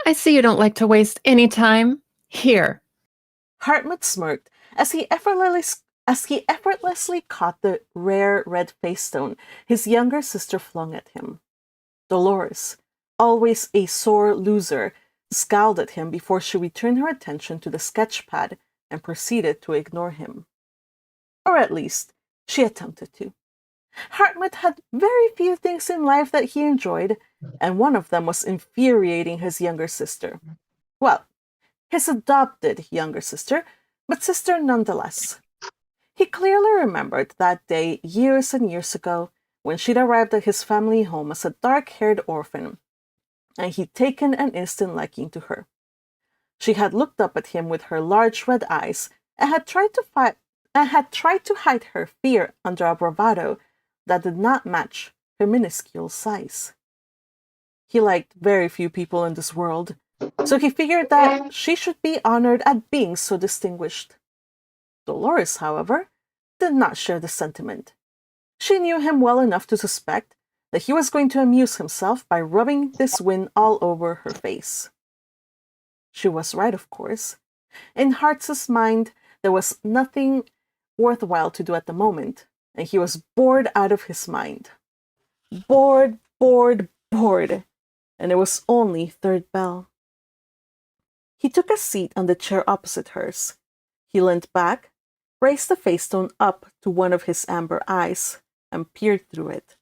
I see you don't like to waste any time. Here. Hartmut smirked as he effortlessly caught the rare red face stone his younger sister flung at him. Dolores, always a sore loser, scowled at him before she returned her attention to the sketch pad and proceeded to ignore him. Or at least, she attempted to. Hartmut had very few things in life that he enjoyed, and one of them was infuriating his younger sister. Well, his adopted younger sister, but sister nonetheless. He clearly remembered that day years and years ago when she'd arrived at his family home as a dark-haired orphan, and he'd taken an instant liking to her. She had looked up at him with her large red eyes and had tried to hide her fear under a bravado that did not match her minuscule size. He liked very few people in this world, so he figured that she should be honored at being so distinguished. Dolores, however, did not share the sentiment. She knew him well enough to suspect that he was going to amuse himself by rubbing this wind all over her face. She was right, of course. In Hartz's mind, there was nothing worthwhile to do at the moment, and he was bored out of his mind. Bored, bored, bored, and it was only third bell. He took a seat on the chair opposite hers. He leaned back, raised the face stone up to one of his amber eyes, and peered through it,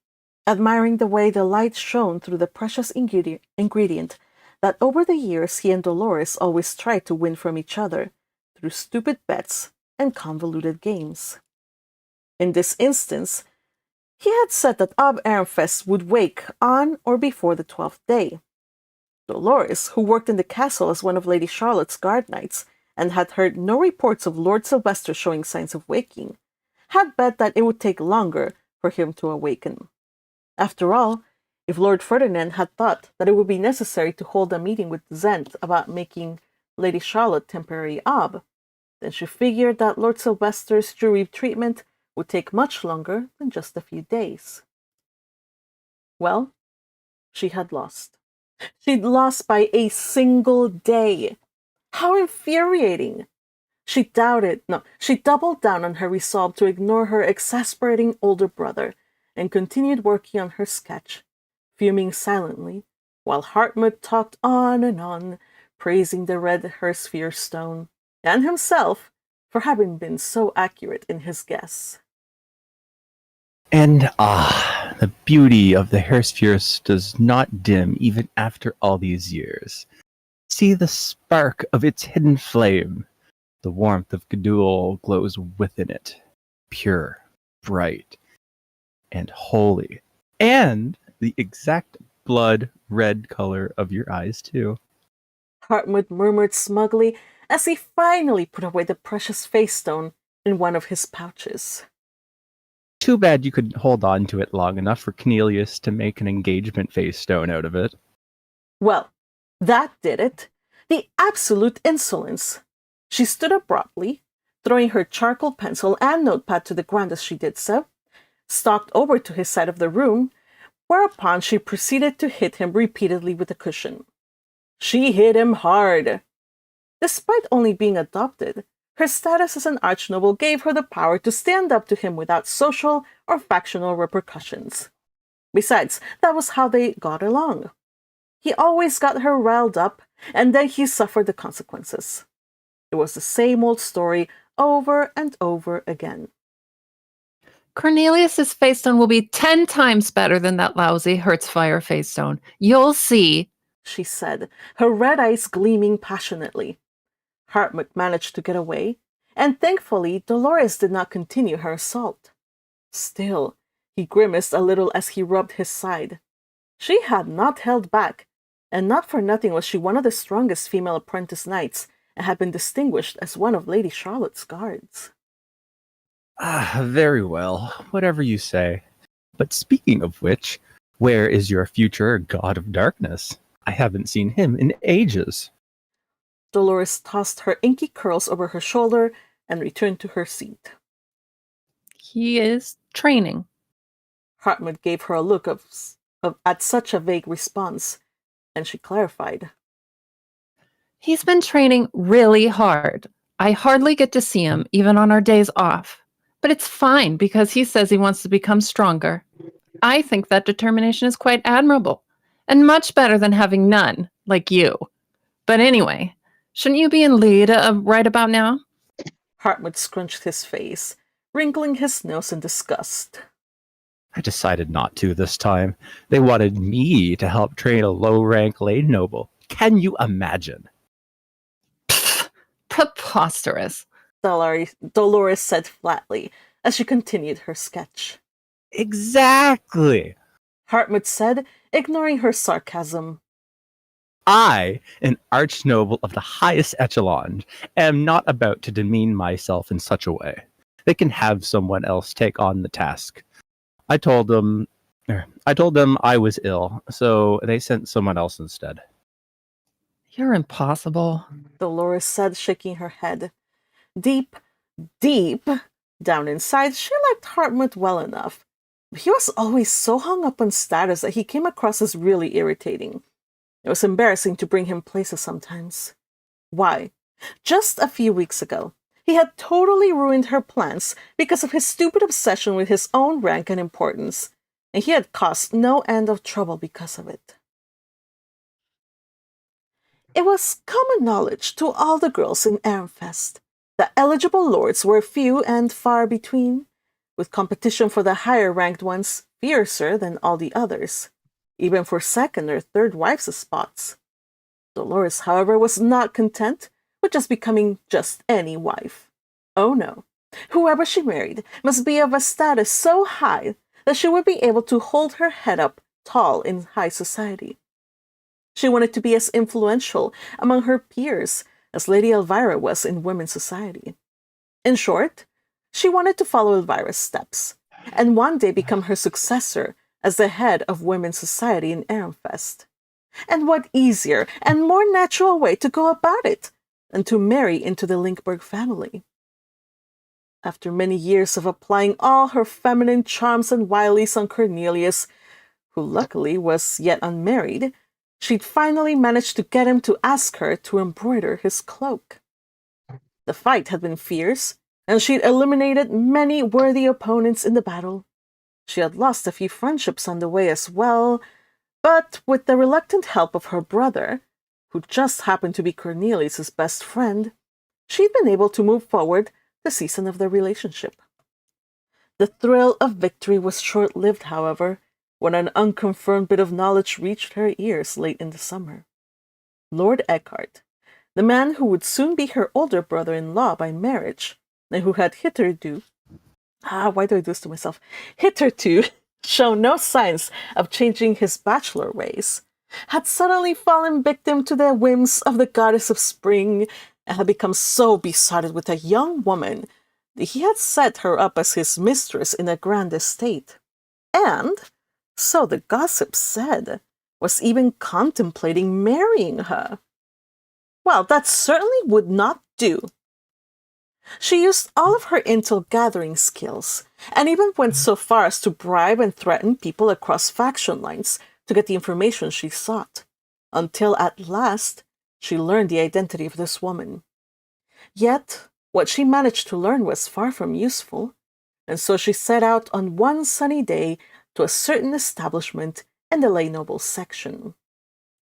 admiring the way the light shone through the precious ingredient that over the years he and Dolores always tried to win from each other through stupid bets and convoluted games. In this instance, he had said that Ob Ehrenfest would wake on or before the 12th day. Dolores, who worked in the castle as one of Lady Charlotte's guard knights and had heard no reports of Lord Sylvester showing signs of waking, had bet that it would take longer for him to awaken. After all, if Lord Ferdinand had thought that it would be necessary to hold a meeting with Zent about making Lady Charlotte temporary Ob, then she figured that Lord Sylvester's jury treatment would take much longer than just a few days. Well, she had lost. She'd lost by a single day. How infuriating! She doubled down on her resolve to ignore her exasperating older brother and continued working on her sketch, fuming silently, while Hartmut talked on and on, praising the red Hersphere stone, and himself for having been so accurate in his guess. And the beauty of the Hersphere does not dim even after all these years. See the spark of its hidden flame. The warmth of Gudul glows within it, pure, bright, and holy. And the exact blood red color of your eyes, too. Hartmut murmured smugly as he finally put away the precious face stone in one of his pouches. Too bad you couldn't hold on to it long enough for Cornelius to make an engagement face stone out of it. Well, that did it. The absolute insolence. She stood abruptly, throwing her charcoal pencil and notepad to the ground as she did so, stalked over to his side of the room, whereupon she proceeded to hit him repeatedly with a cushion. She hit him hard. Despite only being adopted, her status as an archnoble gave her the power to stand up to him without social or factional repercussions. Besides, that was how they got along. He always got her riled up, and then he suffered the consequences. It was the same old story over and over again. Cornelius's face stone will be 10 times better than that lousy Hertzfire face stone. You'll see, she said, her red eyes gleaming passionately. Hartmut managed to get away, and thankfully Dolores did not continue her assault. Still, he grimaced a little as he rubbed his side. She had not held back, and not for nothing was she one of the strongest female apprentice knights, and had been distinguished as one of Lady Charlotte's guards. Very well, whatever you say. But speaking of which, where is your future god of darkness? I haven't seen him in ages. Dolores tossed her inky curls over her shoulder and returned to her seat. He is training. Hartmut gave her a look at such a vague response, and she clarified. He's been training really hard. I hardly get to see him, even on our days off. But it's fine because he says he wants to become stronger. I think that determination is quite admirable, and much better than having none, like you. But anyway, shouldn't you be in lead right about now? Hartmut scrunched his face, wrinkling his nose in disgust. I decided not to this time. They wanted me to help train a low-rank lady noble. Can you imagine? Pfft, preposterous. Dolores said flatly as she continued her sketch. Exactly. Hartmut said, ignoring her sarcasm. I, an archnoble of the highest echelon, am not about to demean myself in such a way. They can have someone else take on the task. I told them I was ill, so they sent someone else instead. You're impossible. Dolores said, shaking her head. Deep, deep down inside, she liked Hartmut well enough. He was always so hung up on status that he came across as really irritating. It was embarrassing to bring him places sometimes. Why? Just a few weeks ago, he had totally ruined her plans because of his stupid obsession with his own rank and importance, and he had caused no end of trouble because of it. It was common knowledge to all the girls in Ehrenfest that eligible lords were few and far between, with competition for the higher-ranked ones fiercer than all the others, even for second or third wives' spots. Dolores, however, was not content with just becoming just any wife. Oh no, whoever she married must be of a status so high that she would be able to hold her head up tall in high society. She wanted to be as influential among her peers as Lady Elvira was in women's society. In short, she wanted to follow Elvira's steps, and one day become her successor as the head of women's society in Ehrenfest. And what easier and more natural way to go about it than to marry into the Linkberg family? After many years of applying all her feminine charms and wilies on Cornelius, who luckily was yet unmarried, she'd finally managed to get him to ask her to embroider his cloak. The fight had been fierce, and she'd eliminated many worthy opponents in the battle. She had lost a few friendships on the way as well, but with the reluctant help of her brother, who just happened to be Cornelius's best friend, she'd been able to move forward the season of their relationship. The thrill of victory was short-lived, however, when an unconfirmed bit of knowledge reached her ears late in the summer. Lord Eckhart, the man who would soon be her older brother-in-law by marriage, and who had hitherto shown no signs of changing his bachelor ways, had suddenly fallen victim to the whims of the goddess of spring, and had become so besotted with a young woman that he had set her up as his mistress in a grand estate, and, so the gossip said, was even contemplating marrying her. Well, that certainly would not do. She used all of her intel-gathering skills, and even went so far as to bribe and threaten people across faction lines to get the information she sought, until at last she learned the identity of this woman. Yet, what she managed to learn was far from useful, and so she set out on one sunny day to a certain establishment in the lay nobles section,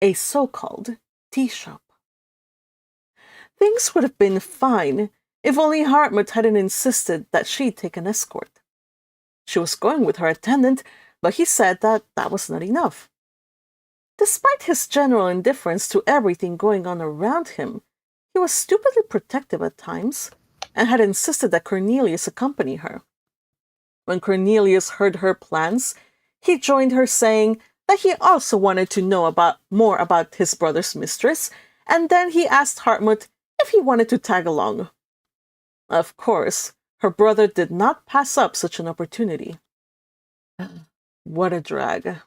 a so-called tea shop. Things would have been fine if only Hartmut hadn't insisted that she take an escort. She was going with her attendant, but he said that was not enough. Despite his general indifference to everything going on around him, he was stupidly protective at times, and had insisted that Cornelius accompany her. When Cornelius heard her plans, he joined her, saying that he also wanted to know more about his brother's mistress, and then he asked Hartmut if he wanted to tag along. Of course, her brother did not pass up such an opportunity. What a drag.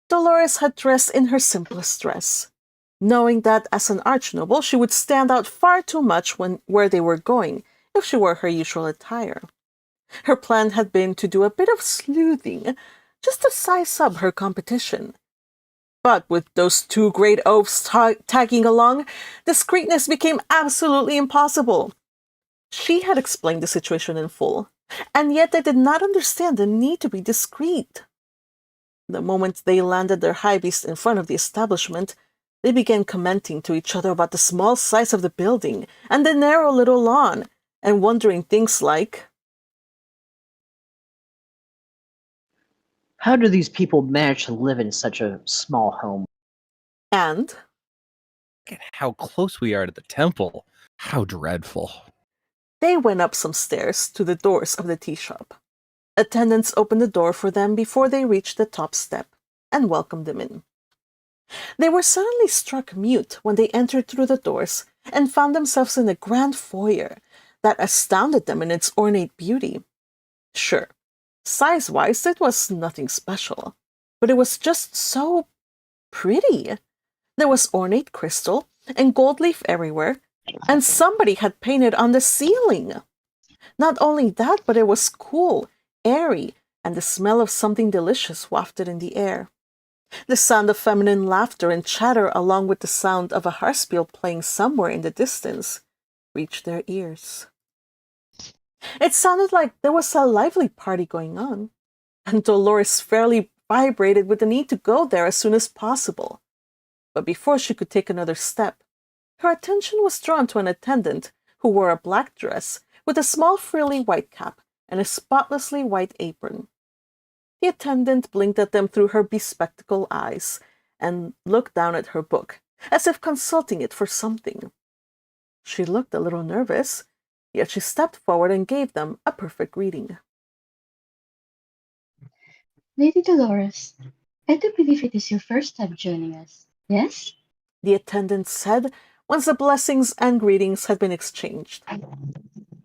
Dolores had dressed in her simplest dress, knowing that as an archnoble she would stand out far too much where they were going if she wore her usual attire. Her plan had been to do a bit of sleuthing, just to size up her competition. But with those two great oafs tagging along, discreetness became absolutely impossible. She had explained the situation in full, and yet they did not understand the need to be discreet. The moment they landed their high beast in front of the establishment, they began commenting to each other about the small size of the building and the narrow little lawn, and wondering things like, How do these people manage to live in such a small home? and Look at how close we are to the temple. How dreadful. they went up some stairs to the doors of the tea shop. Attendants opened the door for them before they reached the top step and welcomed them in. They were suddenly struck mute when they entered through the doors and found themselves in a grand foyer that astounded them in its ornate beauty. Sure, size-wise it was nothing special, but it was just so pretty. There was ornate crystal and gold leaf everywhere, and somebody had painted on the ceiling. Not only that, but it was cool, airy, and the smell of something delicious wafted in the air. The sound of feminine laughter and chatter, along with the sound of a harpsichord playing somewhere in the distance, reached their ears. It sounded like there was a lively party going on, and Dolores fairly vibrated with the need to go there as soon as possible. But before she could take another step, her attention was drawn to an attendant who wore a black dress with a small frilly white cap and a spotlessly white apron. The attendant blinked at them through her bespectacled eyes and looked down at her book, as if consulting it for something. She looked a little nervous, yet she stepped forward and gave them a perfect greeting. Lady Dolores, I do believe it is your first time joining us, yes? The attendant said once the blessings and greetings had been exchanged.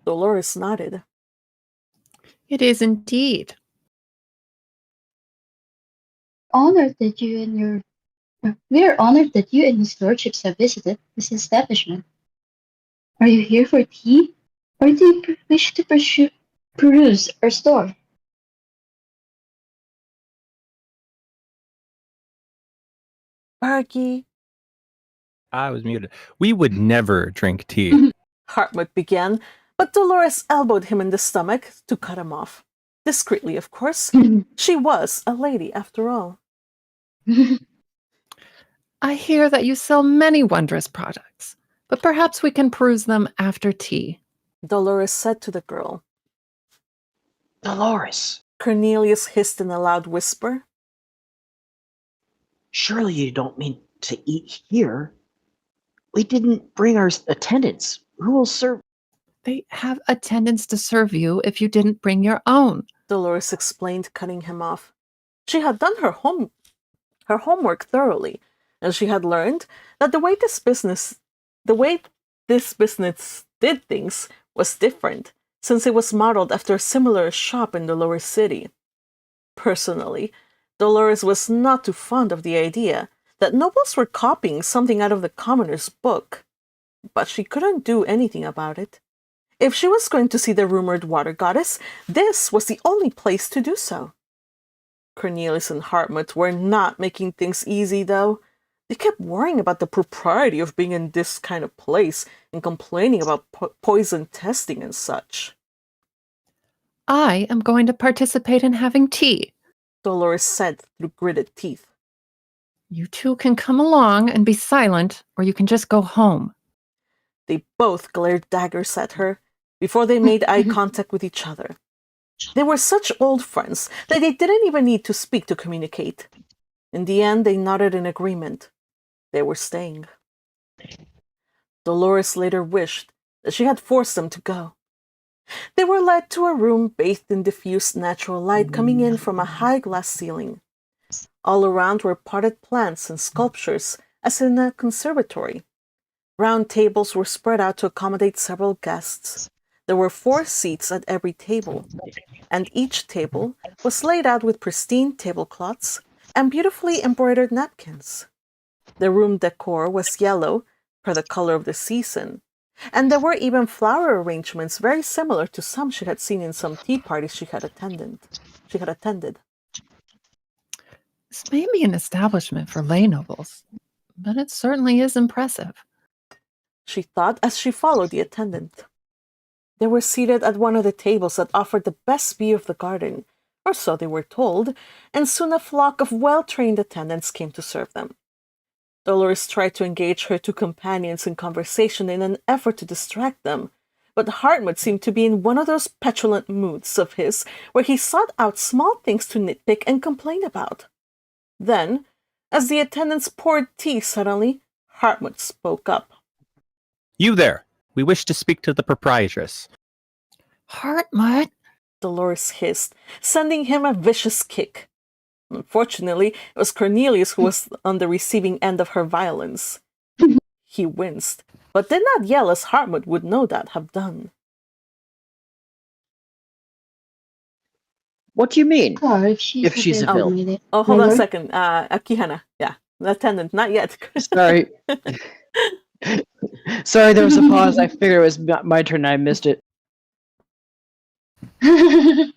Dolores nodded. It is indeed. Honored that you and your We are honored that you and his lordships have visited this establishment. Are you here for tea, or do you wish to peruse our store? Bergie, I was muted. We would never drink tea. Hartmut began, but Dolores elbowed him in the stomach to cut him off. Discreetly, of course. She was a lady, after all. I hear that you sell many wondrous products, but perhaps we can peruse them after tea. Dolores said to the girl. Dolores, Cornelius hissed in a loud whisper. surely you don't mean to eat here? We didn't bring our attendants. Who will serve? They have attendants to serve you if you didn't bring your own. Dolores explained, cutting him off. She had done her homework thoroughly, and she had learned that the way this business did things was different, since it was modeled after a similar shop in the lower city. Personally, Dolores was not too fond of the idea that nobles were copying something out of the commoner's book, but she couldn't do anything about it. If she was going to see the rumored water goddess, this was the only place to do so. Cornelius and Hartmut were not making things easy, though. They kept worrying about the propriety of being in this kind of place and complaining about poison testing and such. I am going to participate in having tea. Dolores said through gritted teeth. You two can come along and be silent, or you can just go home. They both glared daggers at her before they made eye contact with each other. They were such old friends that they didn't even need to speak to communicate. In the end, they nodded in agreement. They were staying. Dolores later wished that she had forced them to go. They were led to a room bathed in diffused natural light coming in from a high glass ceiling. All around were potted plants and sculptures, as in a conservatory. Round tables were spread out to accommodate several guests. There were 4 seats at every table, and each table was laid out with pristine tablecloths and beautifully embroidered napkins. The room decor was yellow, per the color of the season, and there were even flower arrangements very similar to some she had seen in some tea parties she had attended. This may be an establishment for lay nobles, but it certainly is impressive. She thought as she followed the attendant. They were seated at one of the tables that offered the best view of the garden, or so they were told, and soon a flock of well-trained attendants came to serve them. Dolores tried to engage her two companions in conversation in an effort to distract them, but Hartmut seemed to be in one of those petulant moods of his where he sought out small things to nitpick and complain about. Then, as the attendants poured tea suddenly, Hartmut spoke up. You there! We wish to speak to the proprietress. Hartmut! Dolores hissed, sending him a vicious kick. Unfortunately, it was Cornelius who was on the receiving end of her violence. He winced, but did not yell as Hartmut would no doubt have done. What do you mean? Or if she's available. my lord. Oh, hold My on a lord? second. Akihana. Yeah, the attendant. Not yet. Sorry. Sorry, there was a pause. I figured it was my turn and I missed it. I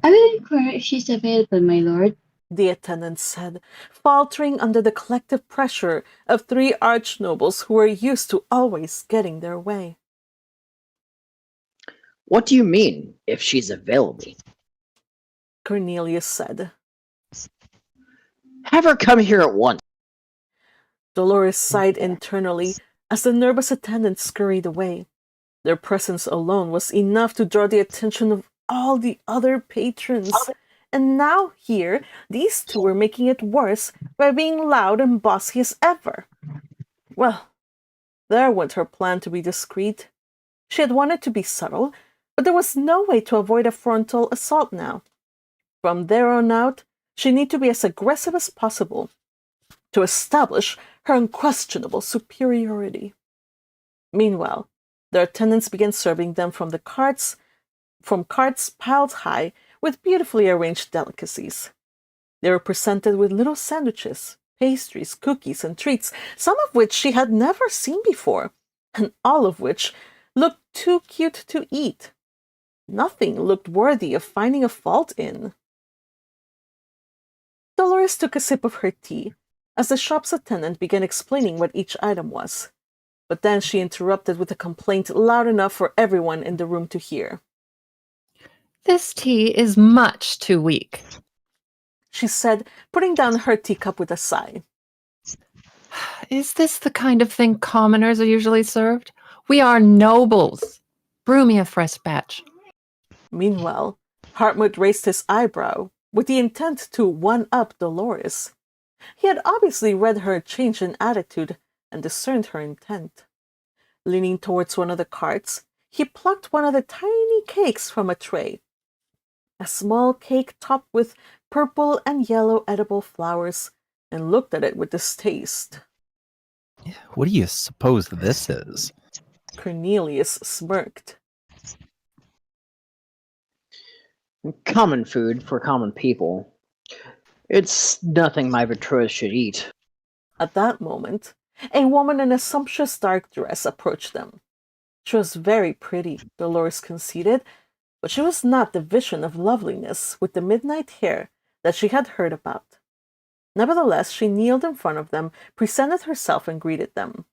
will inquire if she's available, my lord. The attendant said, faltering under the collective pressure of three archnobles who were used to always getting their way. What do you mean, if she's available? Cornelius said. Have her come here at once. Dolores sighed internally as the nervous attendant scurried away. Their presence alone was enough to draw the attention of all the other patrons. And now here, these two were making it worse by being loud and bossy as ever. Well, there went her plan to be discreet. She had wanted to be subtle, but there was no way to avoid a frontal assault now. From there on out, she needed to be as aggressive as possible to establish her unquestionable superiority. Meanwhile, their attendants began serving them from carts piled high with beautifully arranged delicacies. They were presented with little sandwiches, pastries, cookies, and treats, some of which she had never seen before, and all of which looked too cute to eat. Nothing looked worthy of finding a fault in. Dolores took a sip of her tea as the shop's attendant began explaining what each item was. But then she interrupted with a complaint loud enough for everyone in the room to hear. This tea is much too weak, She said, putting down her teacup with a sigh. Is this the kind of thing commoners are usually served? We are nobles. Brew me a fresh batch. Meanwhile, Hartmut raised his eyebrow with the intent to one-up Dolores. He had obviously read her change in attitude and discerned her intent. Leaning towards one of the carts, he plucked one of the tiny cakes from a tray. A small cake topped with purple and yellow edible flowers, and looked at it with distaste. What do you suppose this is? Cornelius smirked. Common food for common people. It's nothing my betrothed should eat. At that moment, a woman in a sumptuous dark dress approached them. She was very pretty, Dolores conceded, but she was not the vision of loveliness with the midnight hair that she had heard about. Nevertheless, she kneeled in front of them, presented herself, and greeted them.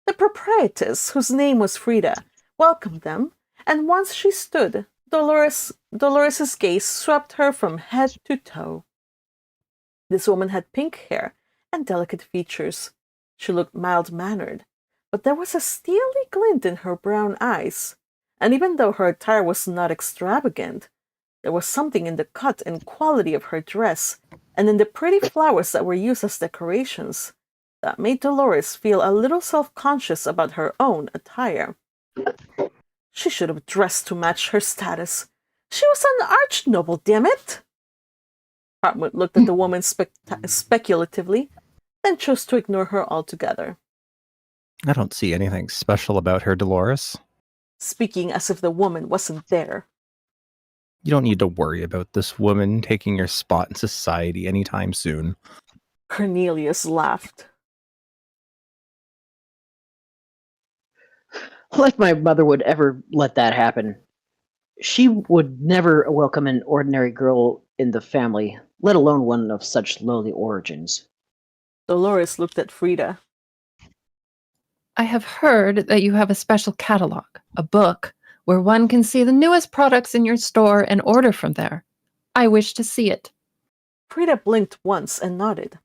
The proprietress, whose name was Frida, welcomed them, and once she stood, Dolores's gaze swept her from head to toe. This woman had pink hair and delicate features. She looked mild-mannered, but there was a steely glint in her brown eyes, and even though her attire was not extravagant, there was something in the cut and quality of her dress, and in the pretty flowers that were used as decorations, that made Dolores feel a little self-conscious about her own attire. She should have dressed to match her status. She was an archnoble, damn it! Hartmut looked at the woman speculatively, then chose to ignore her altogether, I don't see anything special about her, Dolores. speaking as if the woman wasn't there. You don't need to worry about this woman taking your spot in society anytime soon. Cornelius laughed. Like my mother would ever let that happen. She would never welcome an ordinary girl in the family, let alone one of such lowly origins. Dolores looked at Frida. I have heard that you have a special catalog, a book, where one can see the newest products in your store and order from there. I wish to see it. Frida blinked once and nodded.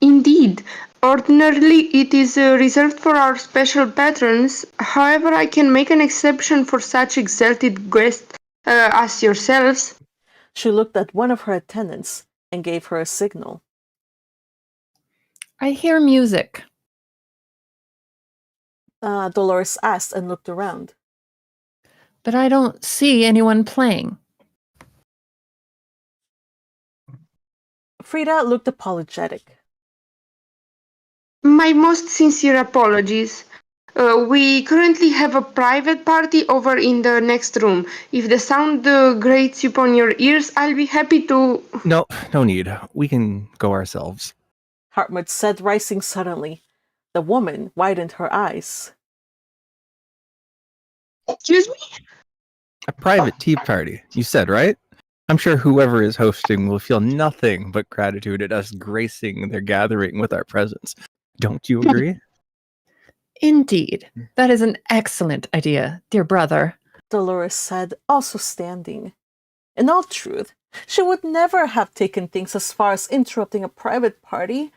Indeed. Ordinarily, it is reserved for our special patrons. However, I can make an exception for such exalted guests as yourselves. She looked at one of her attendants and gave her a signal. I hear music. Dolores asked and looked around. But I don't see anyone playing. Frida looked apologetic. My most sincere apologies. We currently have a private party over in the next room. If the sound grates upon your ears, I'll be happy to... No need. We can go ourselves. Hartmut said, rising suddenly. The woman widened her eyes. Excuse me? A private tea party, you said, right? I'm sure whoever is hosting will feel nothing but gratitude at us gracing their gathering with our presence. Don't you agree? Indeed. That is an excellent idea, dear brother. Dolores said, also standing. In all truth, she would never have taken things as far as interrupting a private party,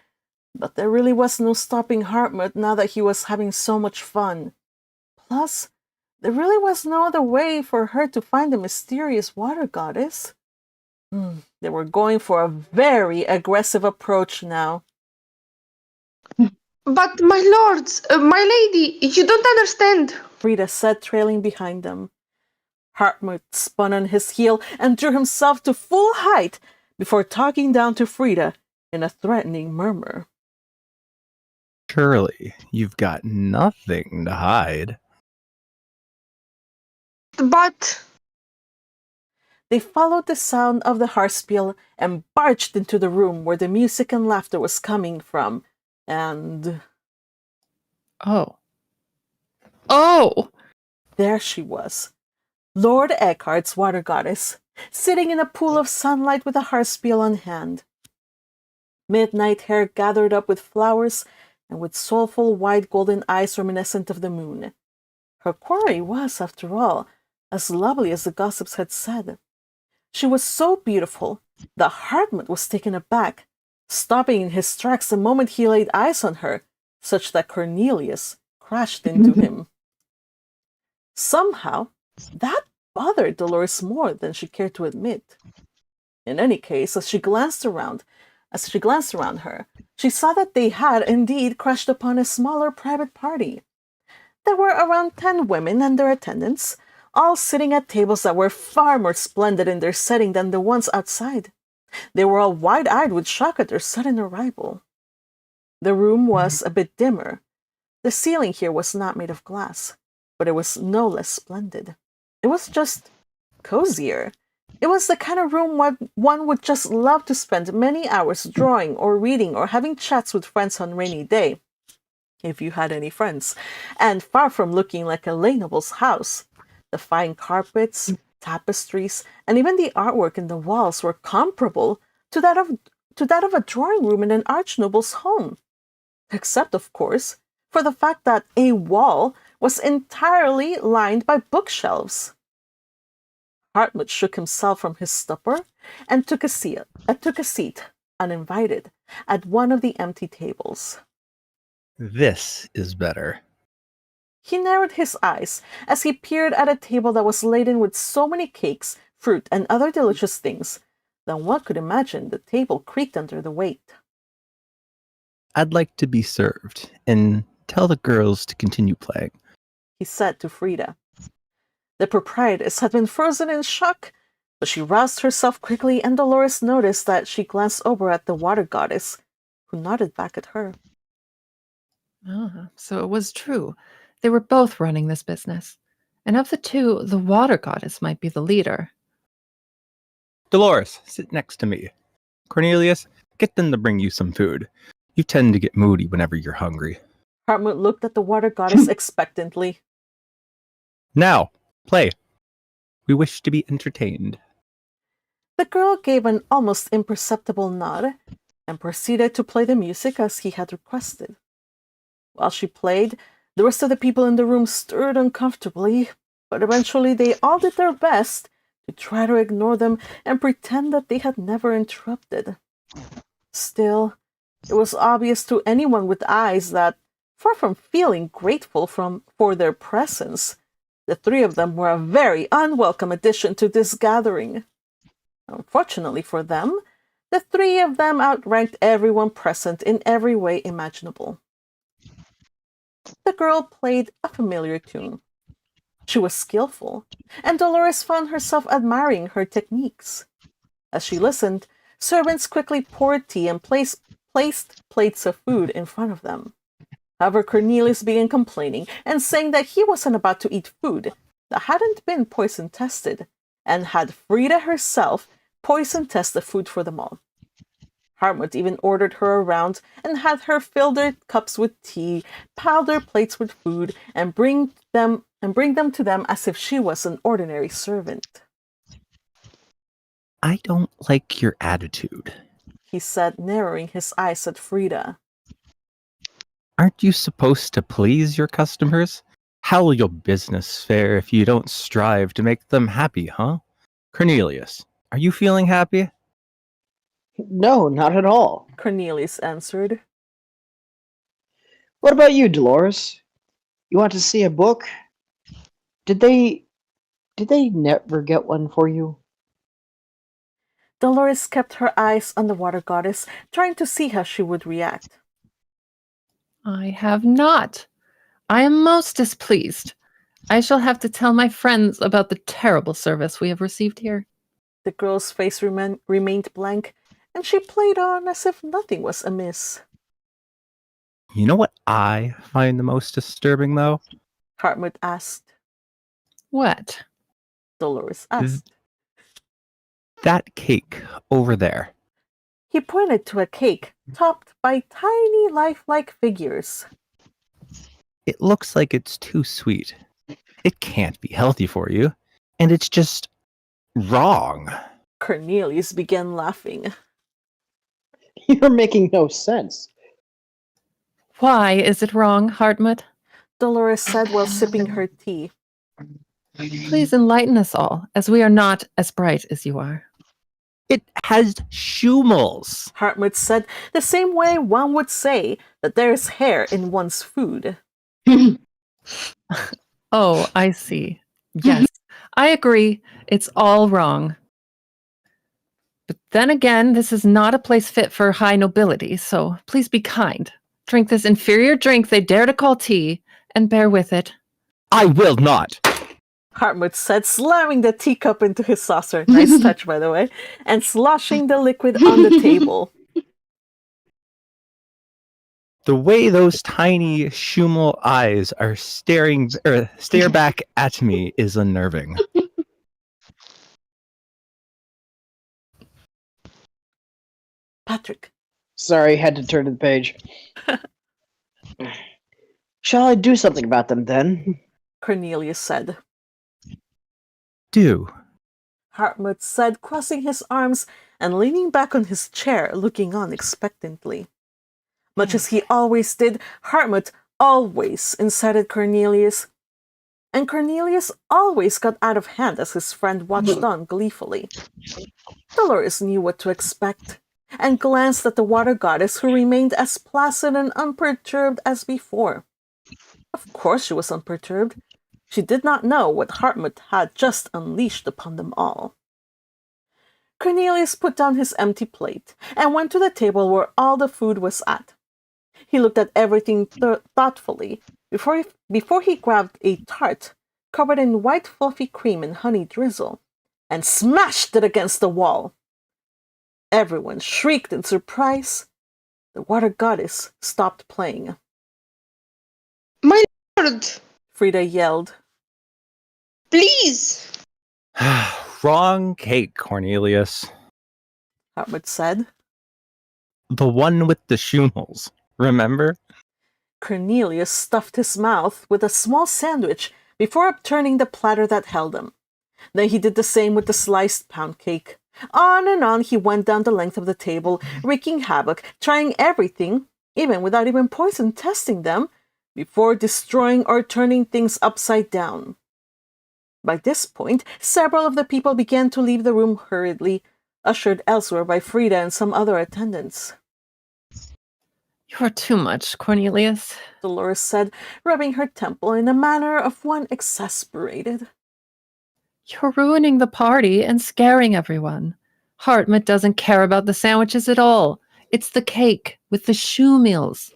but there really was no stopping Hartmut now that he was having so much fun. Plus, there really was no other way for her to find the mysterious water goddess. They were going for a very aggressive approach now. But my lords, my lady, you don't understand. Frida said, trailing behind them. Hartmut spun on his heel and drew himself to full height before talking down to Frida in a threatening murmur. Surely, you've got nothing to hide. But... They followed the sound of the harspiel and barged into the room where the music and laughter was coming from, and... Oh. There she was, Lord Eckhart's water goddess, sitting in a pool of sunlight with a harspiel on hand. Midnight hair gathered up with flowers and with soulful white golden eyes reminiscent of the moon. Her quarry was, after all, as lovely as the gossips had said. She was so beautiful that Hartmut was taken aback, stopping in his tracks the moment he laid eyes on her, such that Cornelius crashed into him. Somehow, that bothered Dolores more than she cared to admit. In any case, as she glanced around her, she saw that they had indeed crashed upon a smaller private party. There were around 10 women and their attendants, all sitting at tables that were far more splendid in their setting than the ones outside. They were all wide-eyed with shock at their sudden arrival. The room was a bit dimmer. The ceiling here was not made of glass, but it was no less splendid. It was just cozier. It was the kind of room one would just love to spend many hours drawing or reading or having chats with friends on rainy day, if you had any friends, and far from looking like a lay noble's house. The fine carpets, tapestries, and even the artwork in the walls were comparable to that of a drawing room in an archnoble's home, except, of course, for the fact that a wall was entirely lined by bookshelves. Hartmut shook himself from his stupor and took a seat, uninvited, at one of the empty tables. This is better. He narrowed his eyes as he peered at a table that was laden with so many cakes, fruit, and other delicious things that one could imagine the table creaked under the weight. I'd like to be served, and tell the girls to continue playing, he said to Frida. The proprietress had been frozen in shock, but she roused herself quickly, and Dolores noticed that she glanced over at the water goddess, who nodded back at her. So it was true. They were both running this business. And of the two, the water goddess might be the leader. Dolores, sit next to me. Cornelius, get them to bring you some food. You tend to get moody whenever you're hungry. Hartmut looked at the water goddess expectantly. Now, play. We wish to be entertained. The girl gave an almost imperceptible nod and proceeded to play the music as he had requested. While she played, the rest of the people in the room stirred uncomfortably, but eventually they all did their best to try to ignore them and pretend that they had never interrupted. Still, it was obvious to anyone with eyes that, far from feeling grateful for their presence, the three of them were a very unwelcome addition to this gathering. Unfortunately for them, the three of them outranked everyone present in every way imaginable. The girl played a familiar tune. She was skillful, and Dolores found herself admiring her techniques. As she listened, servants quickly poured tea and placed plates of food in front of them. However, Cornelius began complaining and saying that he wasn't about to eat food that hadn't been poison-tested, and had Frida herself poison-test the food for them all. Hartmut even ordered her around and had her fill their cups with tea, pile their plates with food, and bring them to them as if she was an ordinary servant. I don't like your attitude. He said, narrowing his eyes at Frida. Aren't you supposed to please your customers? How will your business fare if you don't strive to make them happy, huh? Cornelius, are you feeling happy? No, not at all. Cornelius answered. What about you, Dolores? You want to see a book? Did they never get one for you? Dolores kept her eyes on the water goddess, trying to see how she would react. I have not. I am most displeased. I shall have to tell my friends about the terrible service we have received here. The girl's face remained blank, and she played on as if nothing was amiss. You know what I find the most disturbing, though? Hartmut asked. What? Dolores asked. That cake over there. He pointed to a cake topped by tiny lifelike figures. It looks like it's too sweet. It can't be healthy for you. And it's just wrong. Cornelius began laughing. You're making no sense. Why is it wrong, Hartmut? Dolores said while sipping her tea. Please enlighten us all, as we are not as bright as you are. It has schumels. Hartmut said the same way one would say that there is hair in one's food. Oh, I see. Yes, I agree. It's all wrong. But then again, this is not a place fit for high nobility, so please be kind. Drink this inferior drink they dare to call tea, and bear with it. I will not. Hartmut said, slamming the teacup into his saucer. Nice touch, by the way. And sloshing the liquid on the table. The way those tiny schumel eyes are stare back at me is unnerving. Patrick. Sorry, had to turn to the page. Shall I do something about them then? Cornelius said. Do. Hartmut said, crossing his arms and leaning back on his chair, looking on expectantly. Much as he always did, Hartmut always incited Cornelius, and Cornelius always got out of hand as his friend watched on gleefully. Dolores knew what to expect, and glanced at the water goddess, who remained as placid and unperturbed as before. Of course she was unperturbed. She did not know what Hartmut had just unleashed upon them all. Cornelius put down his empty plate and went to the table where all the food was at. He looked at everything thoughtfully before he grabbed a tart covered in white fluffy cream and honey drizzle and smashed it against the wall. Everyone shrieked in surprise. The water goddess stopped playing. My lord, Frida yelled. please. Wrong cake, Cornelius. Hartmut said. The one with the schumels, remember? Cornelius stuffed his mouth with a small sandwich before upturning the platter that held him. Then he did the same with the sliced pound cake. On and on he went down the length of the table, wreaking havoc, trying everything, even without even poison testing them, before destroying or turning things upside down. By this point, several of the people began to leave the room hurriedly, ushered elsewhere by Frida and some other attendants. You're too much, Cornelius. Dolores said, rubbing her temple in a manner of one exasperated. You're ruining the party and scaring everyone. Hartmut doesn't care about the sandwiches at all. It's the cake with the shoe meals.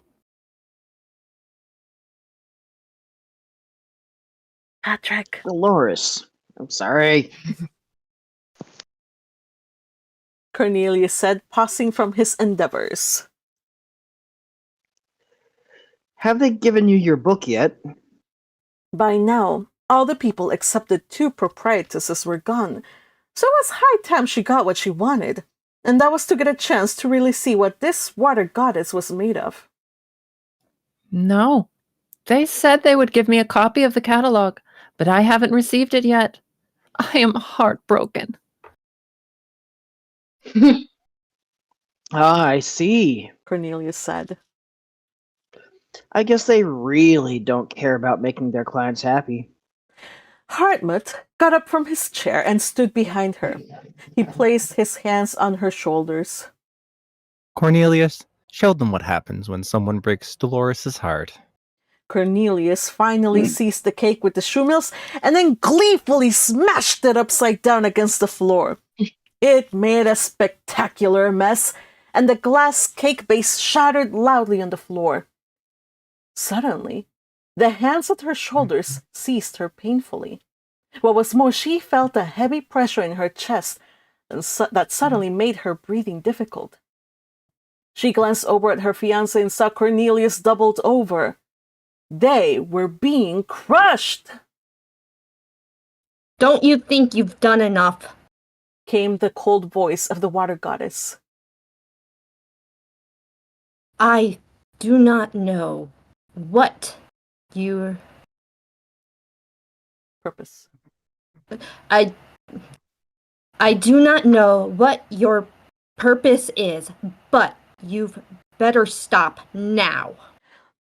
Patrick. Dolores, I'm sorry. Cornelius said, pausing from his endeavors. Have they given you your book yet? By now, all the people except the two proprietesses were gone, so it was high time she got what she wanted, and that was to get a chance to really see what this water goddess was made of. No. They said they would give me a copy of the catalog, but I haven't received it yet. I am heartbroken. Ah, I see. Cornelius said. I guess they really don't care about making their clients happy. Hartmut got up from his chair and stood behind her. He placed his hands on her shoulders. Cornelius, show them what happens when someone breaks Dolores's heart. Cornelius finally seized the cake with the shoemills and then gleefully smashed it upside down against the floor. It made a spectacular mess, and the glass cake base shattered loudly on the floor. Suddenly, the hands at her shoulders seized her painfully. What was more, she felt a heavy pressure in her chest that suddenly made her breathing difficult. She glanced over at her fiancé and saw Cornelius doubled over. They were being crushed! Don't you think you've done enough? Came the cold voice of the water goddess. I do not know what your Purpose. I do not know what your purpose is, but you've better stop now.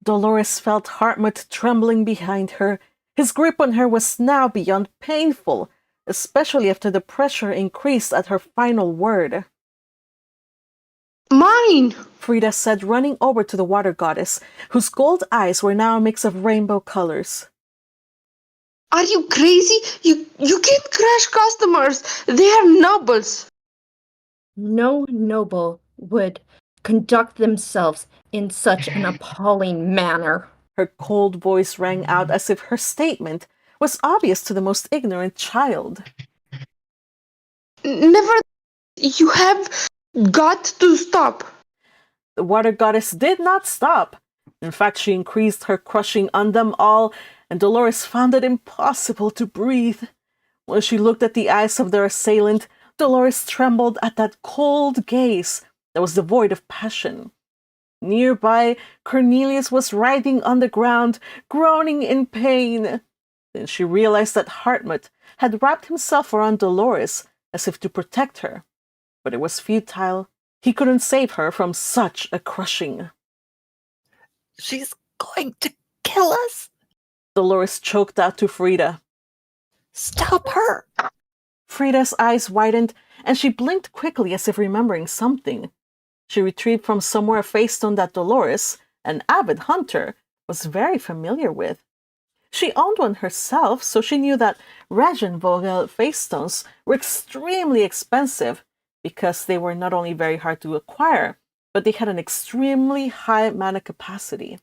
Dolores felt Hartmut trembling behind her. His grip on her was now beyond painful, especially after the pressure increased at her final word. Myne! Frida said, running over to the water goddess, whose gold eyes were now a mix of rainbow colors. Are you crazy? You can't crush customers. They are nobles. No noble would conduct themselves in such an appalling manner. Her cold voice rang out as if her statement was obvious to the most ignorant child. Never. You have got to stop. The water goddess did not stop. In fact, she increased her crushing on them all, and Dolores found it impossible to breathe. When she looked at the eyes of their assailant, Dolores trembled at that cold gaze that was devoid of passion. Nearby, Cornelius was writhing on the ground, groaning in pain. Then she realized that Hartmut had wrapped himself around Dolores as if to protect her. But it was futile. He couldn't save her from such a crushing. She's going to kill us. Dolores choked out to Frida. Stop her. Frida's eyes widened, and she blinked quickly as if remembering something. She retrieved from somewhere a face stone that Dolores, an avid hunter, was very familiar with. She owned one herself, so she knew that Rozemyne face stones were extremely expensive because they were not only very hard to acquire, but they had an extremely high mana capacity.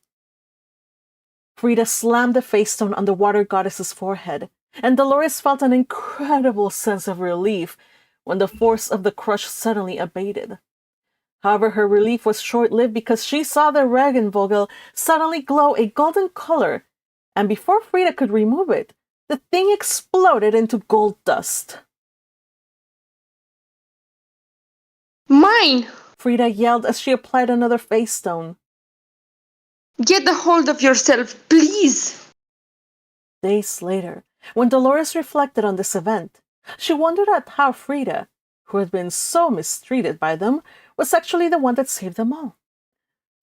Frida slammed the face stone on the water goddess's forehead, and Dolores felt an incredible sense of relief when the force of the crush suddenly abated. However, her relief was short-lived because she saw the Regenvogel suddenly glow a golden color, and before Frida could remove it, the thing exploded into gold dust. Myne! Frida yelled as she applied another face stone. Get a hold of yourself, please! Days later, when Dolores reflected on this event, She wondered at how Frida, who had been so mistreated by them, was actually the one that saved them all.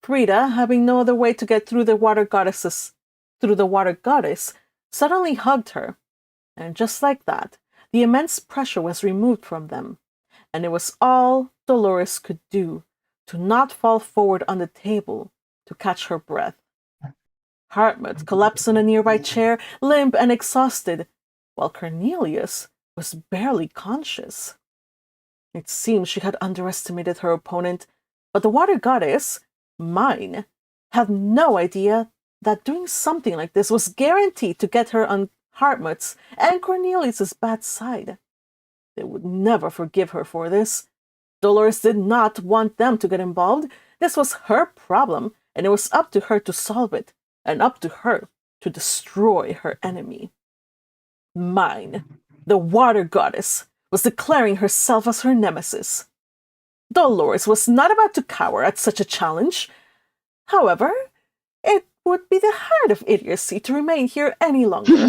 Frida, having no other way to get through the water goddess, suddenly hugged her, and just like that, the immense pressure was removed from them, and it was all Dolores could do to not fall forward on the table to catch her breath. Hartmut collapsed in a nearby chair, limp and exhausted, while Cornelius was barely conscious. It seemed she had underestimated her opponent, but the water goddess, Myne, had no idea that doing something like this was guaranteed to get her on Hartmut's and Cornelius's bad side. They would never forgive her for this. Dolores did not want them to get involved. This was her problem, and it was up to her to solve it, and up to her to destroy her enemy. Myne, the water goddess, was declaring herself as her nemesis. Dolores was not about to cower at such a challenge. However, it would be the height of idiocy to remain here any longer.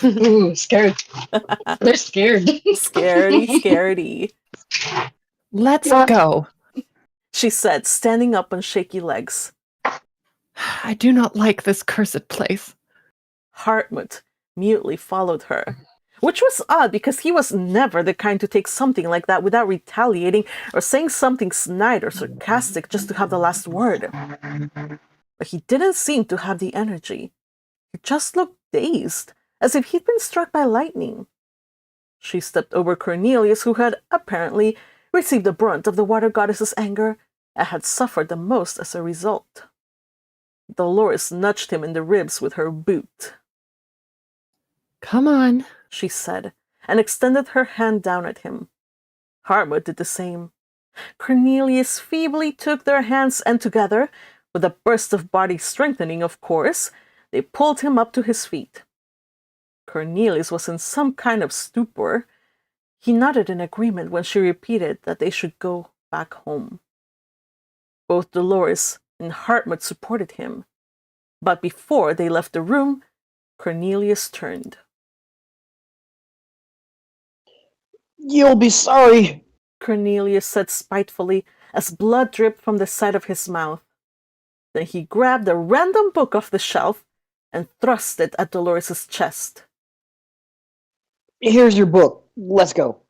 Ooh, scared. They're scared. Scaredy. Let's Yeah. go. She said, standing up on shaky legs. I do not like this cursed place. Hartmut mutely followed her, which was odd because he was never the kind to take something like that without retaliating or saying something snide or sarcastic just to have the last word. But he didn't seem to have the energy. He just looked dazed, as if he'd been struck by lightning. She stepped over Cornelius, who had apparently received the brunt of the water goddess's anger and had suffered the most as a result. Dolores nudged him in the ribs with her boot. Come on. She said, and extended her hand down at him. Hartmut did the same. Cornelius feebly took their hands, and together, with a burst of body strengthening, of course, they pulled him up to his feet. Cornelius was in some kind of stupor. He nodded in agreement when she repeated that they should go back home. Both Dolores and Hartmut supported him, but before they left the room, Cornelius turned. You'll be sorry. Cornelius said spitefully, as blood dripped from the side of his mouth. Then he grabbed a random book off the shelf and thrust it at Dolores's chest. Here's your book. Let's go.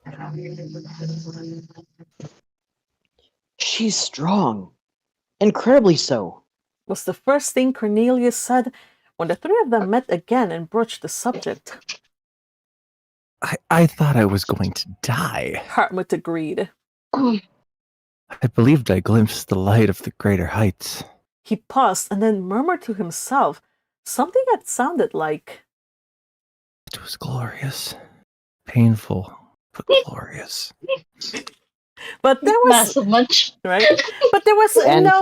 She's strong. Incredibly so. Was the first thing Cornelius said when the three of them met again and broached the subject. I thought I was going to die. Hartmut agreed. I believed I glimpsed the light of the greater heights. He paused and then murmured to himself something that sounded like, It was glorious. Painful, but glorious. but there Not was so much. right. But there was And no.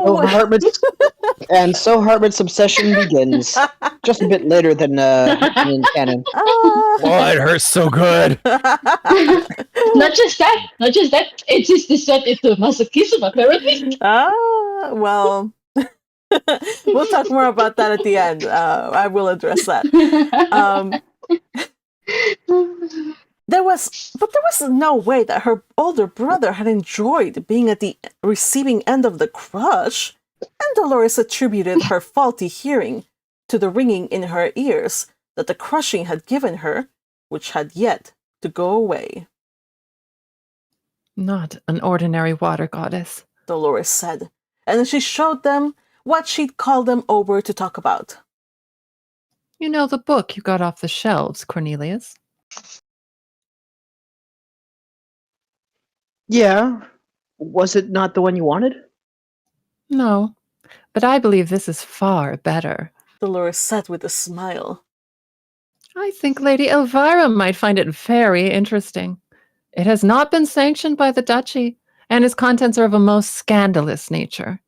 so Hartmut's obsession begins. Just a bit later than in canon. Oh, it hurts so good. Not just that. It is descent into masochism, apparently. Well, we'll talk more about that at the end. I will address that. There was no way that her older brother had enjoyed being at the receiving end of the crush, and Dolores attributed her faulty hearing to the ringing in her ears that the crushing had given her, which had yet to go away. Not an ordinary water goddess. Dolores said, and then she showed them what she'd called them over to talk about. You know the book you got off the shelves, Cornelius? Yeah. Was it not the one you wanted? No, but I believe this is far better. Dolores said with a smile. I think Lady Elvira might find it very interesting. It has not been sanctioned by the duchy, and its contents are of a most scandalous nature.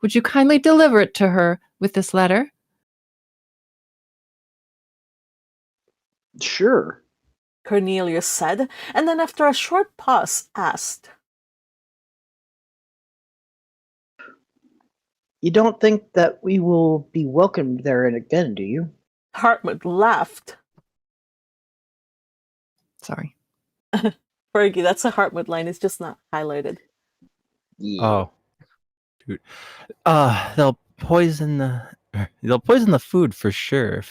Would you kindly deliver it to her with this letter? Sure. Cornelius said, and then after a short pause asked, You don't think that we will be welcomed there again, do you? Hartmut laughed. Sorry. Fergie, that's a Heartwood line. It's just not highlighted. Yeah. Oh, dude. They'll poison the food for sure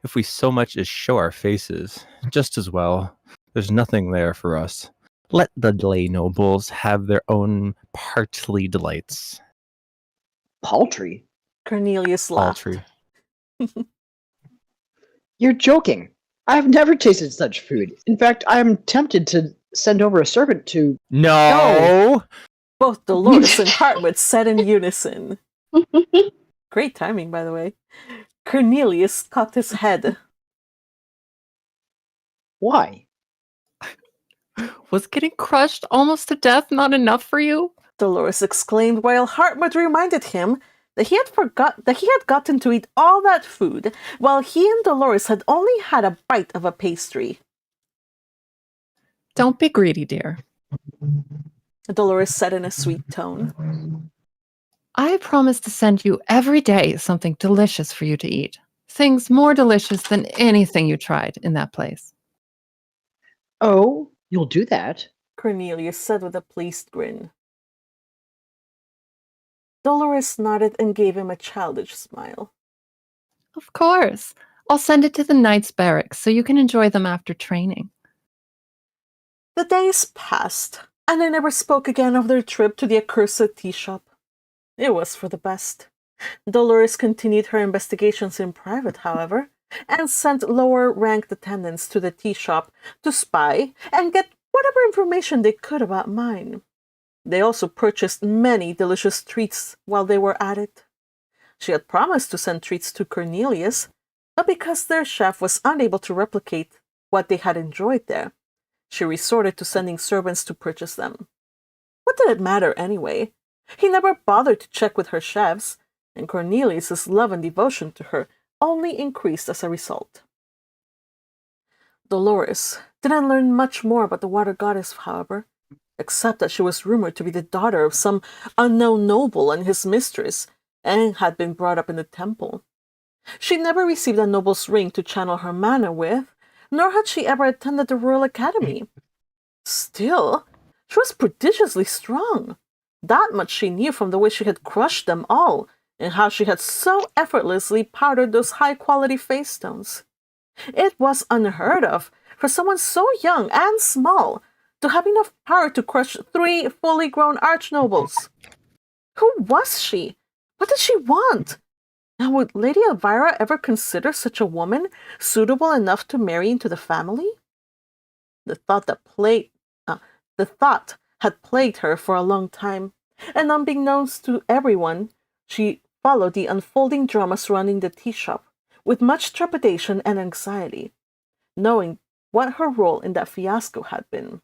if we so much as show our faces. Just as well. There's nothing there for us. Let the lay nobles have their own partly delights. Paltry? Cornelius laughed. Paltry. You're joking. I've never tasted such food. In fact, I'm tempted to send over a servant to... No! Both Dolores and Heartwood said in unison. Great timing, by the way. Cornelius cocked his head. Why? Was getting crushed almost to death not enough for you? Dolores exclaimed while Heartwood reminded him that he had gotten to eat all that food while he and Dolores had only had a bite of a pastry. Don't be greedy, dear. Dolores said in a sweet tone. I promise to send you every day something delicious for you to eat. Things more delicious than anything you tried in that place. Oh, you'll do that? Cornelius said with a pleased grin. Dolores nodded and gave him a childish smile. Of course. I'll send it to the Knights' barracks so you can enjoy them after training. The days passed, and they never spoke again of their trip to the accursed tea shop. It was for the best. Dolores continued her investigations in private, however, and sent lower-ranked attendants to the tea shop to spy and get whatever information they could about Myne. They also purchased many delicious treats while they were at it. She had promised to send treats to Cornelius, but because their chef was unable to replicate what they had enjoyed there, she resorted to sending servants to purchase them. What did it matter anyway? He never bothered to check with her chefs, and Cornelius's love and devotion to her only increased as a result. Dolores didn't learn much more about the water goddess, however, except that she was rumored to be the daughter of some unknown noble and his mistress, and had been brought up in the temple. She never received a noble's ring to channel her mana with, nor had she ever attended the Royal Academy. Still, she was prodigiously strong. That much she knew from the way she had crushed them all, and how she had so effortlessly powdered those high-quality face stones. It was unheard of for someone so young and small to have enough power to crush 3 fully grown archnobles. Who was she? What did she want? And would Lady Elvira ever consider such a woman suitable enough to marry into the family? The thought had plagued her for a long time, and unbeknownst to everyone, she followed the unfolding drama surrounding the tea shop with much trepidation and anxiety, knowing what her role in that fiasco had been.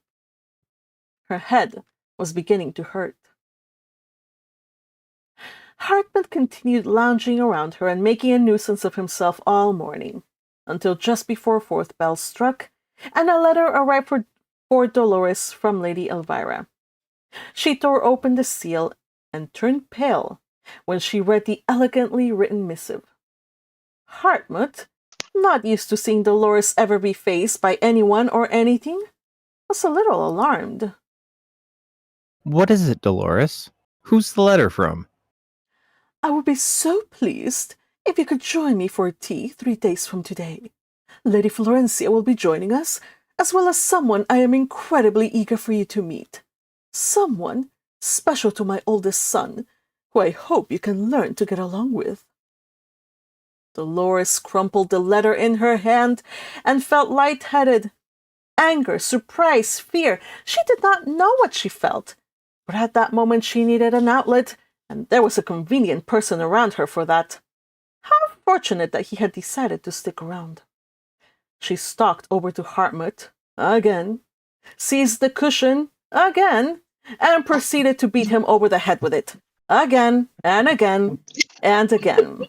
Her head was beginning to hurt. Hartman continued lounging around her and making a nuisance of himself all morning, until just before 4th bell struck, and a letter arrived for Dolores from Lady Elvira. She tore open the seal and turned pale when she read the elegantly written missive. Hartmut, not used to seeing Dolores ever be faced by anyone or anything, was a little alarmed. What is it, Dolores? Who's the letter from? I would be so pleased if you could join me for tea 3 days from today. Lady Florencia will be joining us, as well as someone I am incredibly eager for you to meet. Someone special to my oldest son, who I hope you can learn to get along with. Dolores crumpled the letter in her hand and felt lightheaded. Anger, surprise, fear. She did not know what she felt, but at that moment she needed an outlet, and there was a convenient person around her for that. How fortunate that he had decided to stick around. She stalked over to Hartmut, again, seized the cushion, again, and proceeded to beat him over the head with it, again, and again, and again.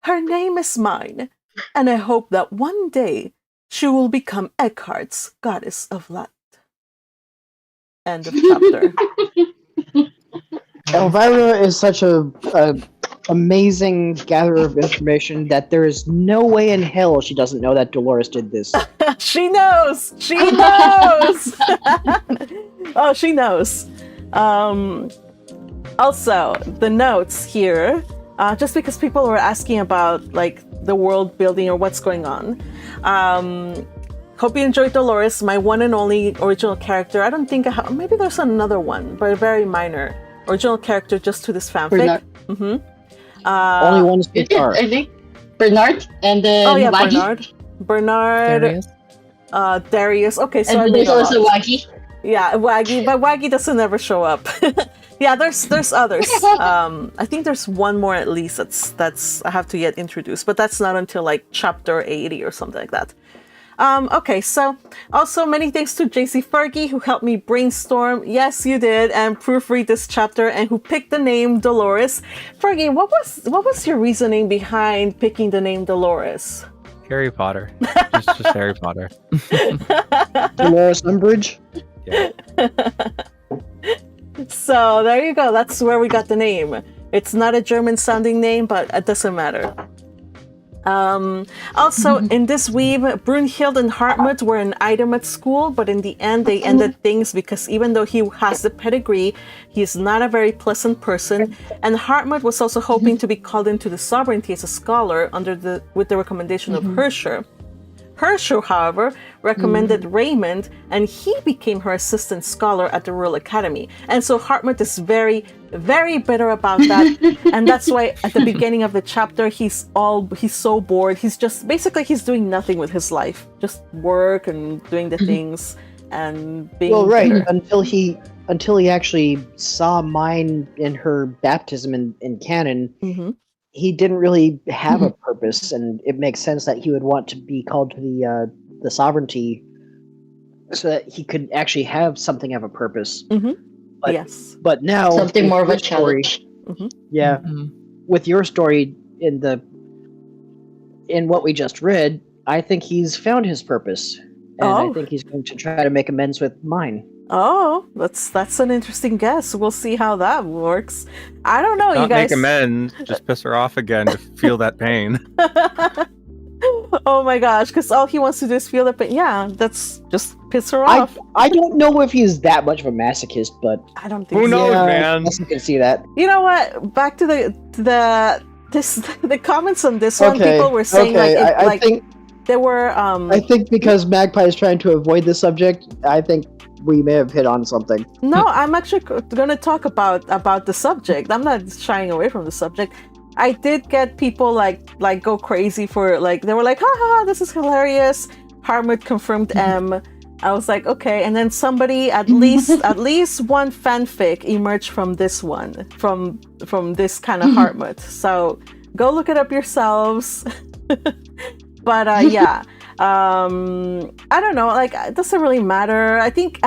Her name is Myne, and I hope that one day she will become Eckhart's goddess of light. End of chapter. Elvira is such a amazing gatherer of information that there is no way in hell she doesn't know that Dolores did this. She knows. She knows. Oh, she knows. Also, the notes here, just because people were asking about like the world building or what's going on. Hope you enjoyed Dolores, my one and only original character. I don't think I have, maybe there's another one, but very minor original character just to this fanfic. Bernard. Only one is guitar. I think Bernard and then Oh yeah, Waggy. Bernard, Darius. Darius. Okay, so I And made there's a also lot. Waggy. Yeah, Waggy, but Waggy doesn't ever show up. Yeah, there's others. I think there's one more at least that's I have to get introduced, but that's not until like chapter 80 or something like that. Okay, so also many thanks to JC Fergie who helped me brainstorm. Yes, you did, and proofread this chapter, and who picked the name Dolores. Fergie, what was your reasoning behind picking the name Dolores? Harry Potter. Just Harry Potter. Dolores Umbridge. Yeah. So there you go. That's where we got the name. It's not a German-sounding name, but it doesn't matter. Also, in this weave, Brunhild and Hartmut were an item at school, but in the end, they ended things because even though he has the pedigree, he's not a very pleasant person. And Hartmut was also hoping to be called into the sovereignty as a scholar with the recommendation of Herscher. Herscher, however, recommended Raymond, and he became her assistant scholar at the Royal Academy. And so Hartmut is very, very bitter about that. And that's why at the beginning of the chapter, he's so bored. He's doing nothing with his life. Just work and doing the things and being bitter. until he actually saw Myne in her baptism in canon. Mm-hmm. He didn't really have a purpose, and it makes sense that he would want to be called to the sovereignty so that he could actually have something of a purpose. Mm-hmm. But, yes. But now Something with more of a your story- challenge. Yeah. Mhm. With your story in what we just read, I think he's found his purpose. And I Oh. think he's going to try to make amends with Myne. Oh, that's an interesting guess. We'll see how that works. I don't know, Not you guys. make amends, just piss her off again to feel that pain. Oh my gosh, because all he wants to do is feel the pain. Yeah, that's just piss her I off. don't know if he's that much of a masochist, but I don't think Who so. knows, yeah, man? I guess you can see that. You know what? Back to the comments on this one. People were saying I think there were I think because Magpie is trying to avoid this subject, I think we may have hit on something. No, I'm actually going to talk about the subject. I'm not shying away from the subject. I did get people like go crazy for they were like, ha ha, this is hilarious. Harmut confirmed M. I was like, okay, and then somebody at least one fanfic emerged from this one, from this kind of Hartmut. So go look it up yourselves. But yeah, I don't know. It doesn't really matter. I think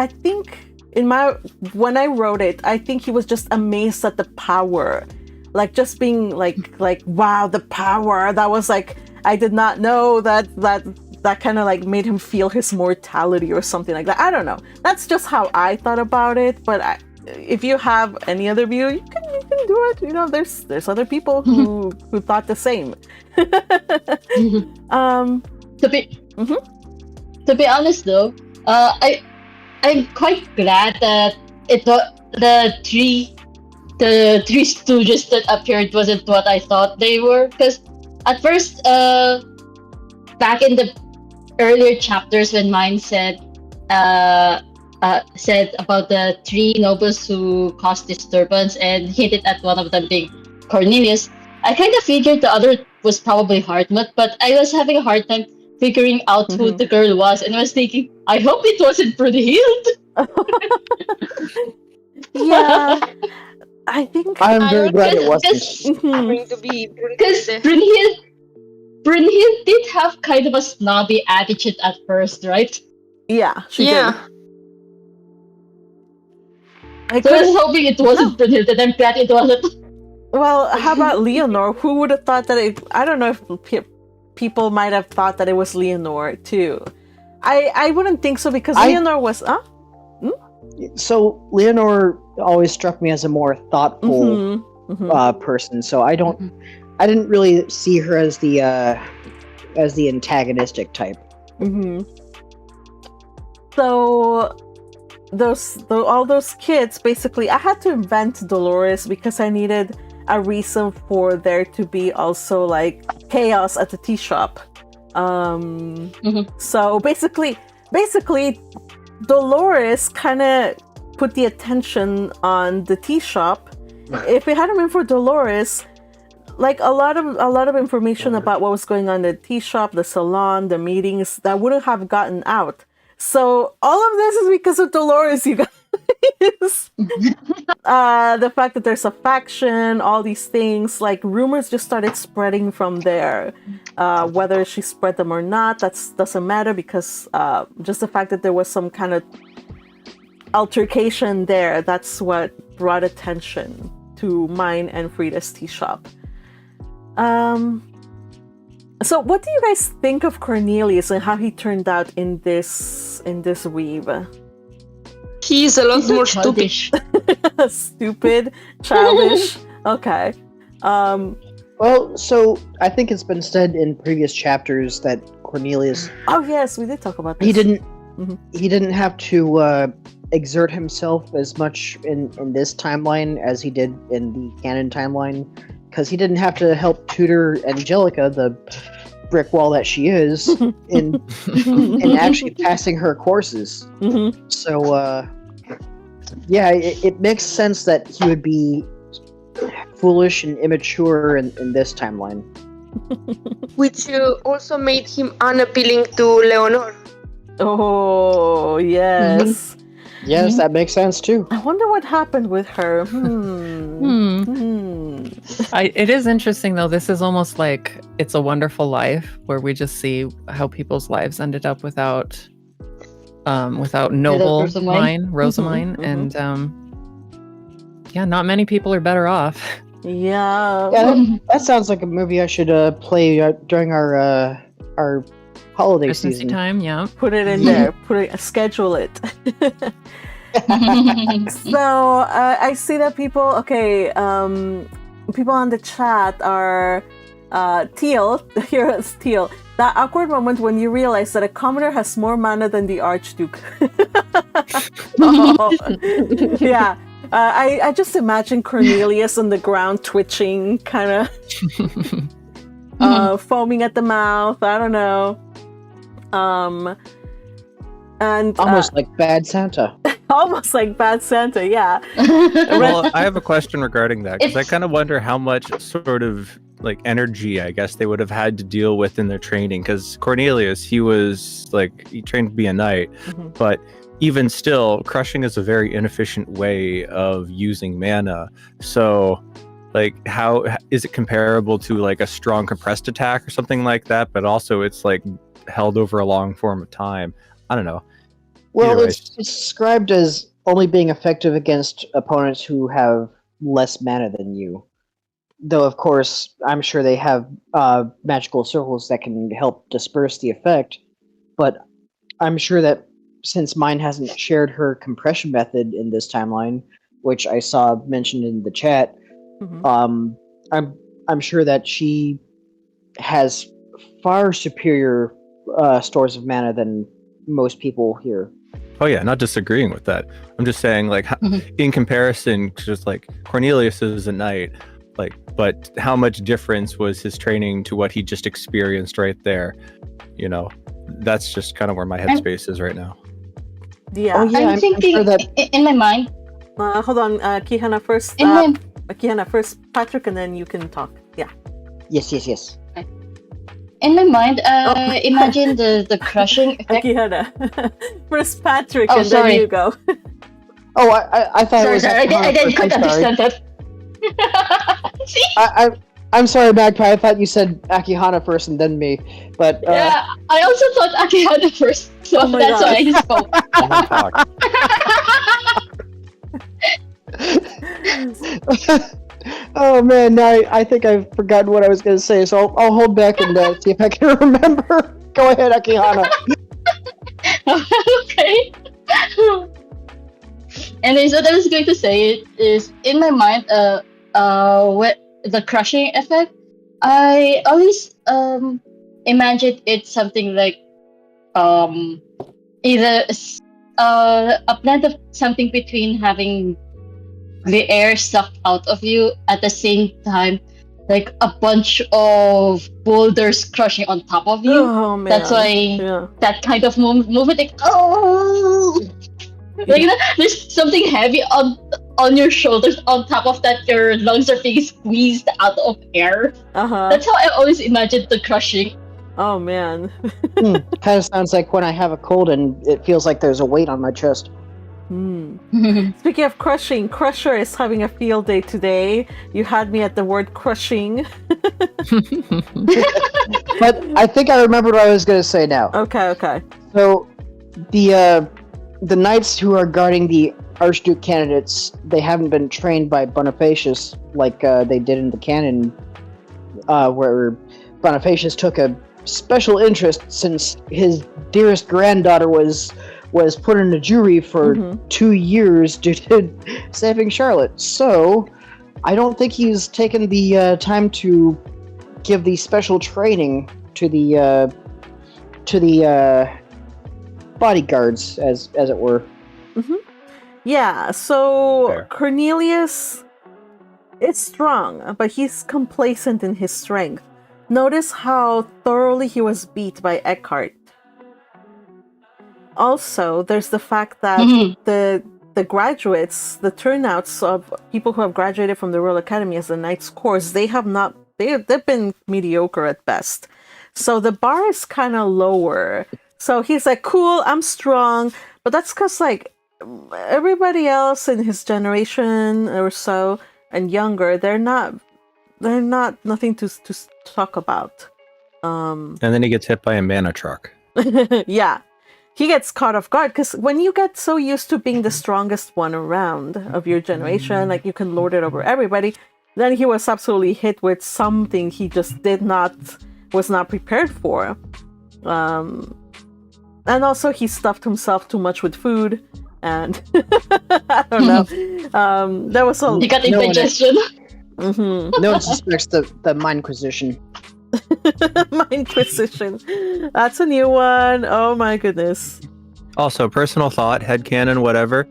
when I wrote it, I think he was just amazed at the power, just being like wow, the power. That was I did not know that kind of made him feel his mortality or something like that. I don't know. That's just how I thought about it. But if you have any other view, you can do it. You know, there's other people who thought the same. To be honest though, I'm quite glad that the three stooges that appeared wasn't what I thought they were, because at first back in the earlier chapters when Myne said about the three nobles who caused disturbance and hinted at one of them being Cornelius, I kind of figured the other was probably Hartmut, but I was having a hard time figuring out who the girl was, and I was thinking, I hope it wasn't Brunhild. Yeah, I think I'm very glad it wasn't. Going to be Because Brunhild did have kind of a snobby attitude at first, right? Yeah, she Yeah. did. So I was hoping it wasn't Brunhild, and I'm glad it wasn't. Well, how about Leonor? Who would have thought that I don't know if people might have thought that it was Leonor too. I wouldn't think so because Leonor was So Leonor always struck me as a more thoughtful person. So I didn't really see her as the antagonistic type. Mm-hmm. So all those kids, basically, I had to invent Dolores because I needed a reason for there to be also like chaos at the tea shop. So basically Dolores kind of put the attention on the tea shop. If it hadn't been for Dolores, like a lot of information about what was going on in the tea shop, the salon, the meetings, that wouldn't have gotten out. So all of this is because of Dolores, you guys. The fact that there's a faction, all these things, like rumors just started spreading from there. Whether she spread them or not, that doesn't matter, because just the fact that there was some kind of altercation there, that's what brought attention to Myne and Frida's tea shop. So what do you guys think of Cornelius and how he turned out in this weave? He's a lot more stupid. Stupid, childish. Okay. Well, so I think it's been said in previous chapters that Cornelius. Oh yes, we did talk about this. He didn't have to exert himself as much in this timeline as he did in the canon timeline, because he didn't have to help tutor Angelica, the brick wall that she is, in actually passing her courses. So yeah, it makes sense that he would be foolish and immature in this timeline. Which also made him unappealing to Leonor. Oh, yes. Yes, that makes sense too. I wonder what happened with her. It is interesting, though. This is almost like It's a Wonderful Life, where we just see how people's lives ended up without noble Rozemyne, and yeah, not many people are better off. Yeah. That sounds like a movie I should play during our holiday Christmas season. time, yeah. Put it in there. Schedule it. So I see that people on the chat are Teal. Here is Teal. That awkward moment when you realize that a commoner has more mana than the Archduke. Oh, yeah. I just imagine Cornelius on the ground twitching, kind of foaming at the mouth. I don't know. And almost like Bad Santa. Almost like Bad Santa, yeah. Well, I have a question regarding that, because I kind of wonder how much sort of like energy, I guess, they would have had to deal with in their training. Because Cornelius, he trained to be a knight, but even still, crushing is a very inefficient way of using mana. So, like, how is it comparable to like a strong compressed attack or something like that? But also, it's like held over a long form of time. I don't know. Well, it's described as only being effective against opponents who have less mana than you. Though, of course, I'm sure they have magical circles that can help disperse the effect. But I'm sure that since Myne hasn't shared her compression method in this timeline, which I saw mentioned in the chat, I'm sure that she has far superior stores of mana than most people here. Oh yeah, not disagreeing with that. I'm just saying, like, in comparison, just like Cornelius is a knight, like, but how much difference was his training to what he just experienced right there? You know, that's just kind of where my headspace is right now. Yeah. Oh, yeah, I'm thinking sure that... in my mind. Hold on, Kihana first. Kihana first, Patrick, and then you can talk. Yeah. Yes. In my mind, imagine the crushing effect. Kihana. First Patrick, Oh, and sorry. then you go. Oh, I thought it was... I didn't quite understand that. See? I'm sorry, Magpie. I thought you said Akihana first and then me. But yeah, I also thought Akihana first, so that's why I just spoke. Oh man, now I think I've forgotten what I was going to say, so I'll hold back and see if I can remember. Go ahead, Akihana. Okay. Anyways, what I was going to say is, in my mind, what the crushing effect, I always imagined it's something like either a blend of something between having the air sucked out of you at the same time, like a bunch of boulders crushing on top of you. Oh man. That's why Yeah. that kind of movement, like oh, like there's something heavy on your shoulders. On top of that, your lungs are being squeezed out of air. That's how I always imagined the crushing. Oh man. Kind of sounds like when I have a cold and it feels like there's a weight on my chest. Speaking of crushing, Crusher is having a field day today. You had me at the word crushing. But I think I remembered what I was going to say now. Okay. So, the knights who are guarding the Archduke candidates, they haven't been trained by Bonifacius like they did in the canon, where Bonifacius took a special interest since his dearest granddaughter was put in a jury for 2 years due to saving Charlotte. So, I don't think he's taken the time to give the special training to the bodyguards, as it were. Yeah, so Fair. Cornelius is strong, but he's complacent in his strength. Notice how thoroughly he was beat by Eckhart. Also, there's the fact that the graduates, the turnouts of people who have graduated from the Royal Academy as the Knights Course, they've been mediocre at best. So the bar is kind of lower. So he's like, cool, I'm strong, but that's because like everybody else in his generation or so and younger, they're not nothing to talk about. And then he gets hit by a mana truck. Yeah. He gets caught off guard because when you get so used to being the strongest one around of your generation, like you can lord it over everybody, then he was absolutely hit with something he just was not prepared for. And also he stuffed himself too much with food, and I don't know. There was a You got indigestion. No one suspects the Minequisition. Mind precision. That's a new one. Oh my goodness. Also, personal thought, headcanon, whatever.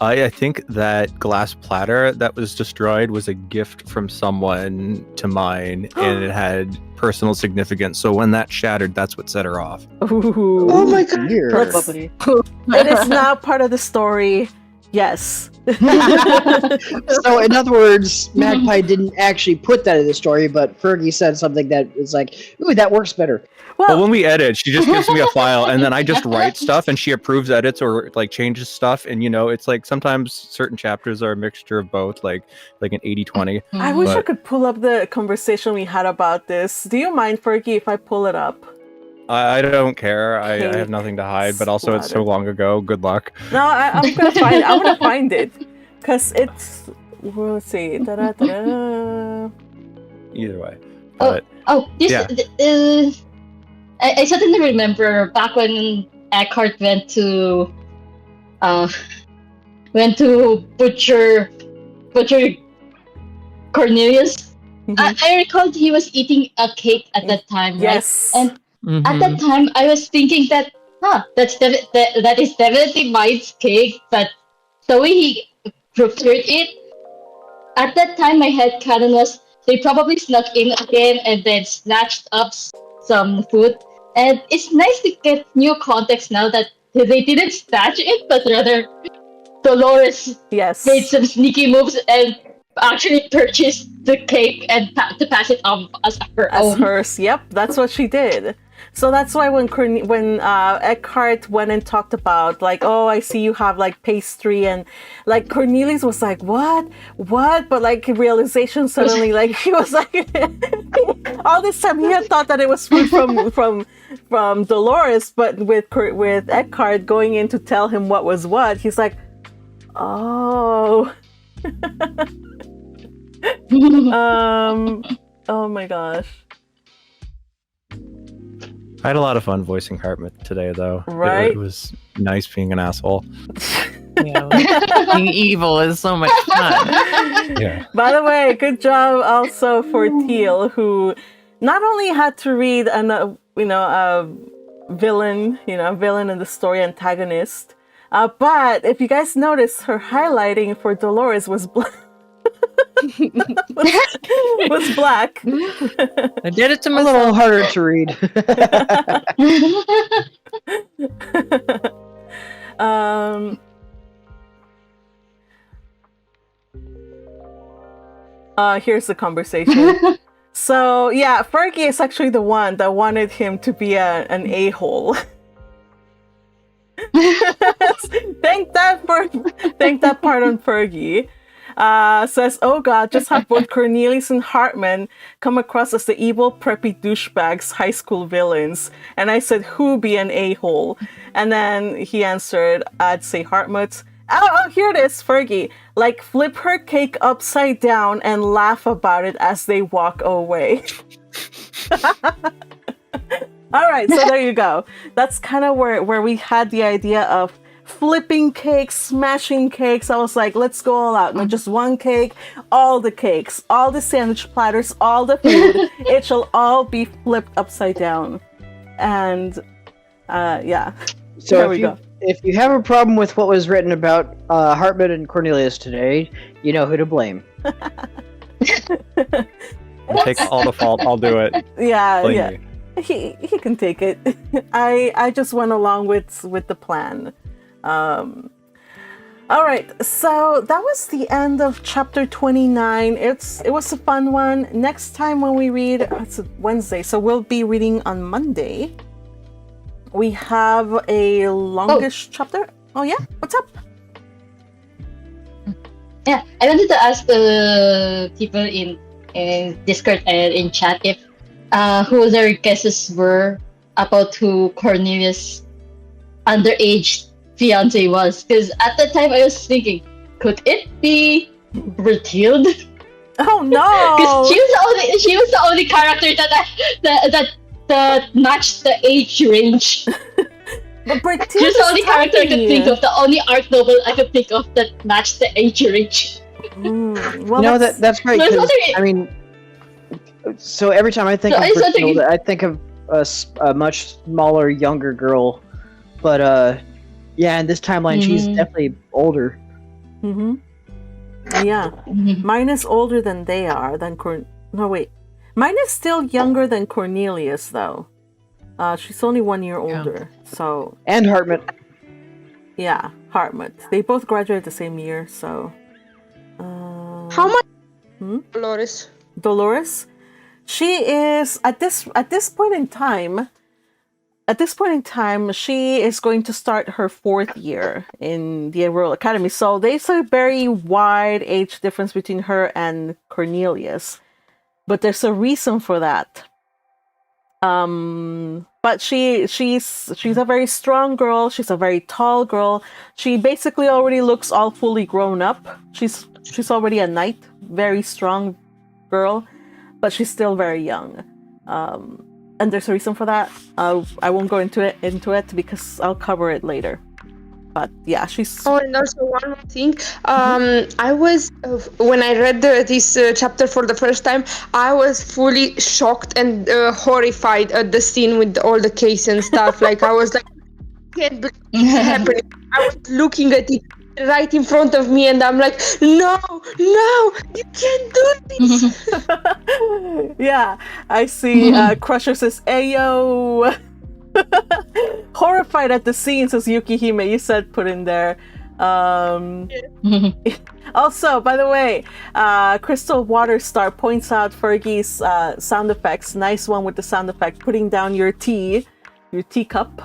I think that glass platter that was destroyed was a gift from someone to Myne, and it had personal significance. So when that shattered, that's what set her off. Ooh. Oh my god. Dear. Let's- It is now part of the story. Yes. So, in other words, Magpie didn't actually put that in the story, but Fergie said something that is like, ooh, that works better. Well, when we edit, she just gives me a file, and then I just write stuff, and she approves edits or like changes stuff. And it's like sometimes certain chapters are a mixture of both, like an 80-20. I wish I But- could pull up the conversation we had about this. Do you mind, Fergie, if I pull it up? I don't care. I have nothing to hide, but also it's so Splatter. long ago. Good luck. No, I'm gonna find. I'm gonna find it because it's. Well, let's see. Da-da-da-da. Either way. But This. Yeah. I suddenly remember back when Eckhart went to butcher Cornelius. I recalled he was eating a cake at that time, right? Yes. And at that time, I was thinking that, that is definitely Myne's cake, but the way he prepared it, at that time, my headcanon was they probably snuck in again and then snatched up some food. And it's nice to get new context now that they didn't snatch it, but rather Dolores Yes. made some sneaky moves and actually purchased the cake and to pass it on as her As own. hers. Yep, that's what she did. So that's why when Eckhart went and talked about like, oh, I see you have like pastry, and like Cornelius was like, what? But like realization suddenly, like he was like, all this time he had thought that it was food from Dolores, but with Eckhart going in to tell him what was what, he's like, oh. Oh my gosh. I had a lot of fun voicing Hartmut today, though. Right? It was nice being an asshole. Being evil is so much fun. Yeah. By the way, good job also for Teal, who not only had to read a villain, a villain in the story, antagonist, but if you guys notice, her highlighting for Dolores was black. was black. I did it to A myself. little harder to read. Here's the conversation. So yeah, Fergie is actually the one that wanted him to be an a-hole. Thank that part on Fergie. Says, oh god, just have both Cornelius and Hartman come across as the evil preppy douchebags high school villains. And I said, who be an a-hole? And then he answered, I'd say Hartmut. Oh, here it is, Fergie. Like, flip her cake upside down and laugh about it as they walk away. All right, so there you go. That's kind of where we had the idea of flipping cakes, smashing cakes. I was like, let's go all out. Not just one cake, all the cakes, all the sandwich platters, all the food. It shall all be flipped upside down. And yeah, So there we go. If you have a problem with what was written about Hartman and Cornelius today, you know who to blame. I'll take all the fault. I'll do it. Yeah, Blame yeah. me. He can take it. I just went along with the plan. All right, so that was the end of chapter 29. It was a fun one. Next time when we read, it's a Wednesday, so we'll be reading on Monday. We have a longish chapter. Oh yeah, what's up? Yeah, I wanted to ask the people in Discord and in chat if who their guesses were about who Cornelius' underage fiance was. Because at the time I was thinking, could it be Bertilde? Oh no! Because she was the only character that matched the age range. But Bertilde She's the only is character I could tiny. think of, the only art novel I could think of that matched the age range. Well, No, that's right. No, it's 'cause, not I mean, so every time I think So of I was wondering- Bertilde, I think of a much smaller, younger girl. But yeah, in this timeline, she's Mhm. definitely older. Mm-hmm. Yeah. Mine is older than they are. No, wait. Mine is still younger than Cornelius, though. She's only 1 year older. So, And Hartman. yeah, Hartmut. They both graduated the same year, so... How much? Hmm? Dolores. Dolores? She is, at this point in time, she is going to start her 4th year in the Royal Academy. So there's a very wide age difference between her and Cornelius. But there's a reason for that. But she's a very strong girl. She's a very tall girl. She basically already looks all fully grown up. She's already a knight, very strong girl, but she's still very young. And there's a reason for that. I won't go into it because I'll cover it later. But yeah, she's... Oh, and also one more thing. I was when I read this chapter for the first time, I was fully shocked and horrified at the scene with all the case and stuff. Like I was like, can't believe it's happening. I was looking at it right in front of me, and I'm like, no, you can't do this. Yeah, I see. Crusher says, "Ayo." Horrified at the scene, says Yukihime. You said put in there. Also, by the way, Crystal Waterstar points out Fergie's sound effects. Nice one with the sound effect. Putting down your teacup.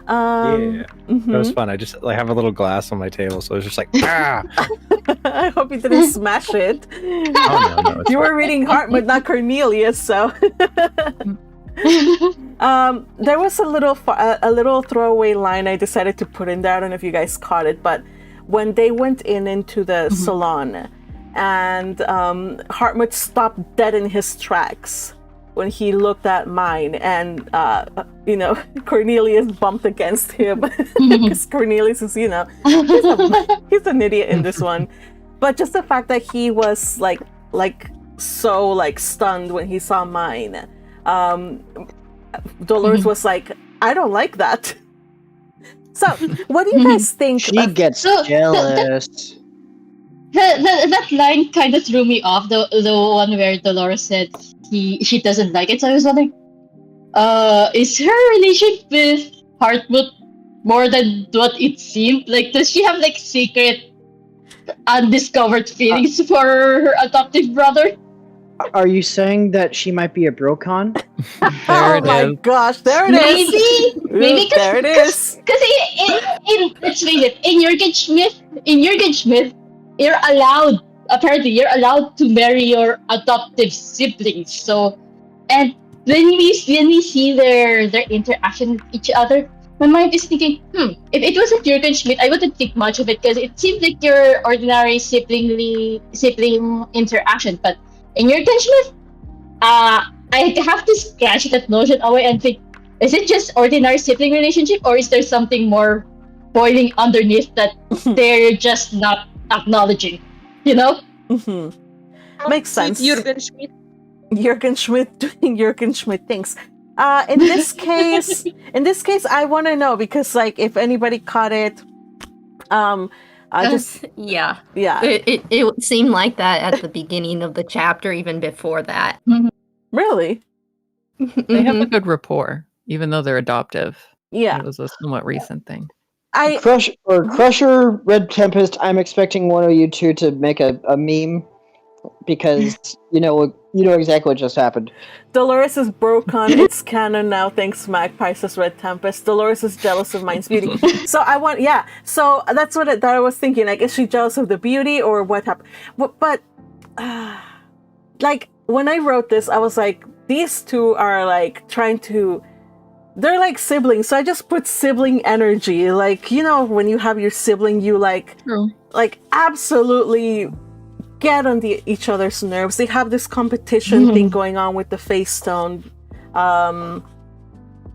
Yeah, that was fun. I just have a little glass on my table, so it's just like, ah. I hope you didn't smash it. Oh, no, it's You fine. were reading Hartmut, not Cornelius, so. There was a little throwaway line I decided to put in there. I don't know if you guys caught it, but when they went into the salon and Hartmut stopped dead in his tracks, when he looked at Myne, and Cornelius bumped against him because Cornelius is, he's an idiot in this one. But just the fact that he was like so like stunned when he saw Myne, Dolores was like, I don't like that. So, what do you guys think? She gets jealous. That line kind of threw me off. The one where Dolores said she doesn't like it. So I was wondering, is her relationship with Hartmut more than what it seemed? Like, does she have like secret, undiscovered feelings for her adoptive brother? Are you saying that she might be a brocon? Oh my gosh, there it is. Maybe there it is. Because let's face it, in Yurgenschmidt, you're allowed to marry your adoptive siblings. So, and when we see their interaction with each other, my mind is thinking, if it wasn't Yurgenschmidt, I wouldn't think much of it because it seems like your ordinary sibling interaction. But in Yurgenschmidt, I have to scratch that notion away and think, is it just ordinary sibling relationship, or is there something more boiling underneath that they're just not acknowledging? Makes sense. Yurgenschmidt doing Yurgenschmidt things. In this case, I want to know because, like, if anybody caught it, yeah. It seemed like that at the beginning of the chapter, even before that. Really, They have a good rapport, even though they're adoptive. yeah. It was a somewhat recent thing. Crusher, Red Tempest. I'm expecting one of you two to make a meme because you know exactly what just happened. Dolores is broken. It's canon now. Thanks, Magpie says Red Tempest. Dolores is jealous of Myne's beauty. So So that's what I was thinking. Like, is she jealous of the beauty or what happened? But like when I wrote this, I was like, these two are like trying to. They're like siblings, so I just put sibling energy. Like, when you have your sibling, you like absolutely get on each other's nerves. They have this competition thing going on with the face stone.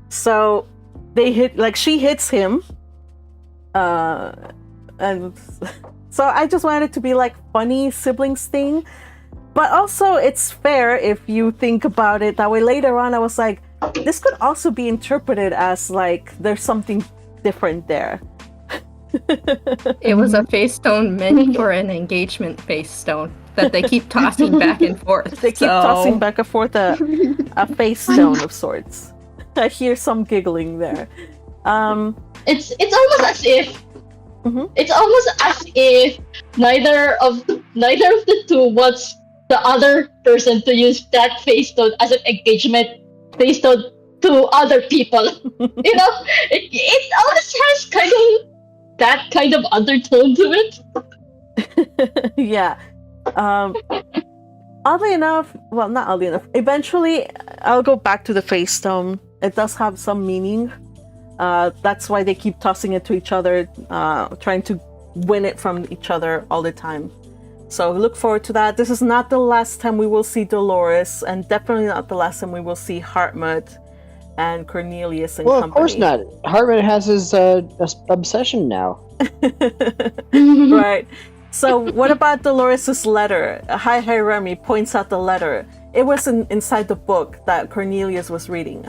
So she hits him. And so I just wanted it to be like funny siblings thing. But also it's fair if you think about it that way. Later on, I was like, this could also be interpreted as like there's something different there. It was a face stone meant for an engagement face stone that they keep tossing back and forth. They keep tossing back and forth a face stone of sorts. I hear some giggling there. It's almost as if neither of the two wants the other person to use that face stone as an engagement face stone to other people. It almost has that kind of undertone to it. Yeah. Oddly enough, well, not oddly enough, eventually I'll go back to the face stone. It does have some meaning. That's why they keep tossing it to each other, trying to win it from each other all the time. So look forward to that. This is not the last time we will see Dolores, and definitely not the last time we will see Hartmut and Cornelius and company. Of course not. Hartmut has his obsession now. Right. So what about Dolores' letter? Hi Remy points out the letter. It was inside the book that Cornelius was reading.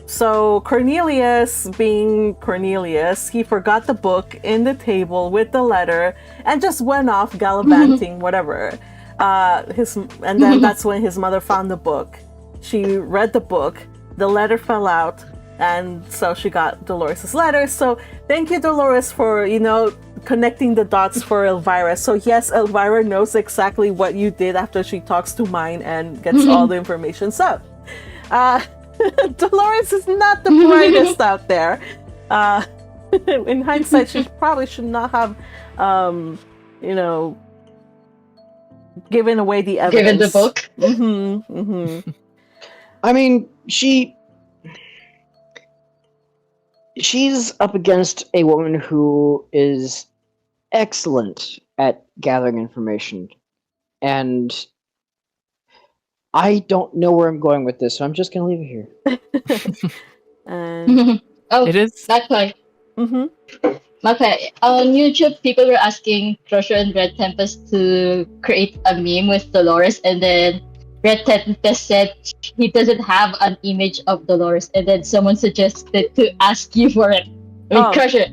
So Cornelius, being Cornelius, he forgot the book in the table with the letter and just went off gallivanting, whatever. And then that's when his mother found the book. She read the book, the letter fell out, and so she got Dolores' letter. So thank you, Dolores, for, connecting the dots for Elvira. So yes, Elvira knows exactly what you did after she talks to Myne and gets all the information. So, Dolores is not the brightest out there. In hindsight, she probably should not have, given away the evidence. Given the book. I mean, she's up against a woman who is excellent at gathering information, and I don't know where I'm going with this, so I'm just gonna leave it here. And Oh, It is. that's why. mhm. Okay, on YouTube, people were asking Crusher and Red Tempest to create a meme with Dolores, and then Red Tempest said he doesn't have an image of Dolores, and then someone suggested to ask you for it. I mean, Oh. Crusher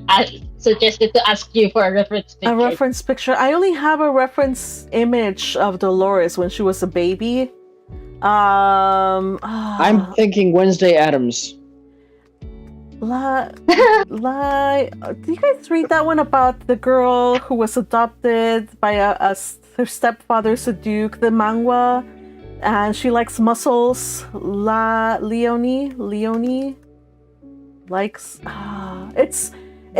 suggested to ask you for a reference picture. A reference picture. I only have a reference image of Dolores when she was a baby. I'm thinking Wednesday Addams. Did you guys read that one about the girl who was adopted by her stepfather's a duke, the manga, and she likes muscles? Leonie likes. It's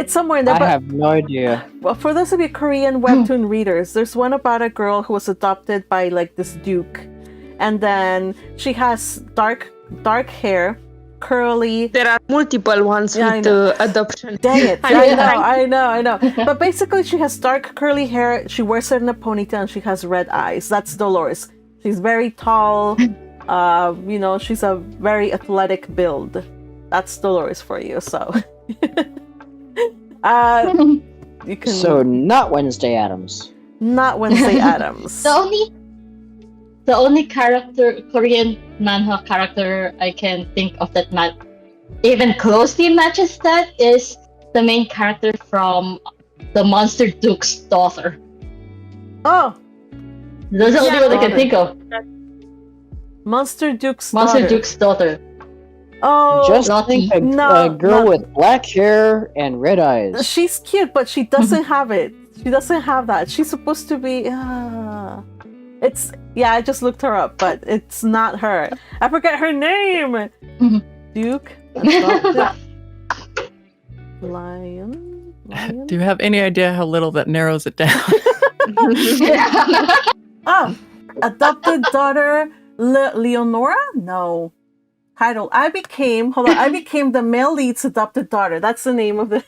somewhere in there. I But have no idea. well, for those of you Korean webtoon readers, there's one about a girl who was adopted by like this duke, and then she has dark hair, curly. There are multiple ones Yeah, I with know. adoption. Dang it! I I know. But basically, she has dark curly hair. She wears it in a ponytail, and she has red eyes. That's Dolores. She's very tall. She's a very athletic build. That's Dolores for you. So, you can So not Wednesday Addams. not Wednesday Addams. The only Korean manhwa character I can think of that even closely matches that is the main character from the Monster Duke's daughter. Oh, That's the only one I can think of. Monster Duke's Monster daughter. Duke's daughter. Oh, Just Lottie. think a girl with black hair and red eyes. she's cute, but she doesn't have it. She doesn't have that. She's supposed to be. I just looked her up, but it's not her. I forget her name. Duke. Adopted. Lion. Do you have any idea how little that narrows it down? Adopted daughter Leonora? No. Title. I became the male lead's adopted daughter. That's the name.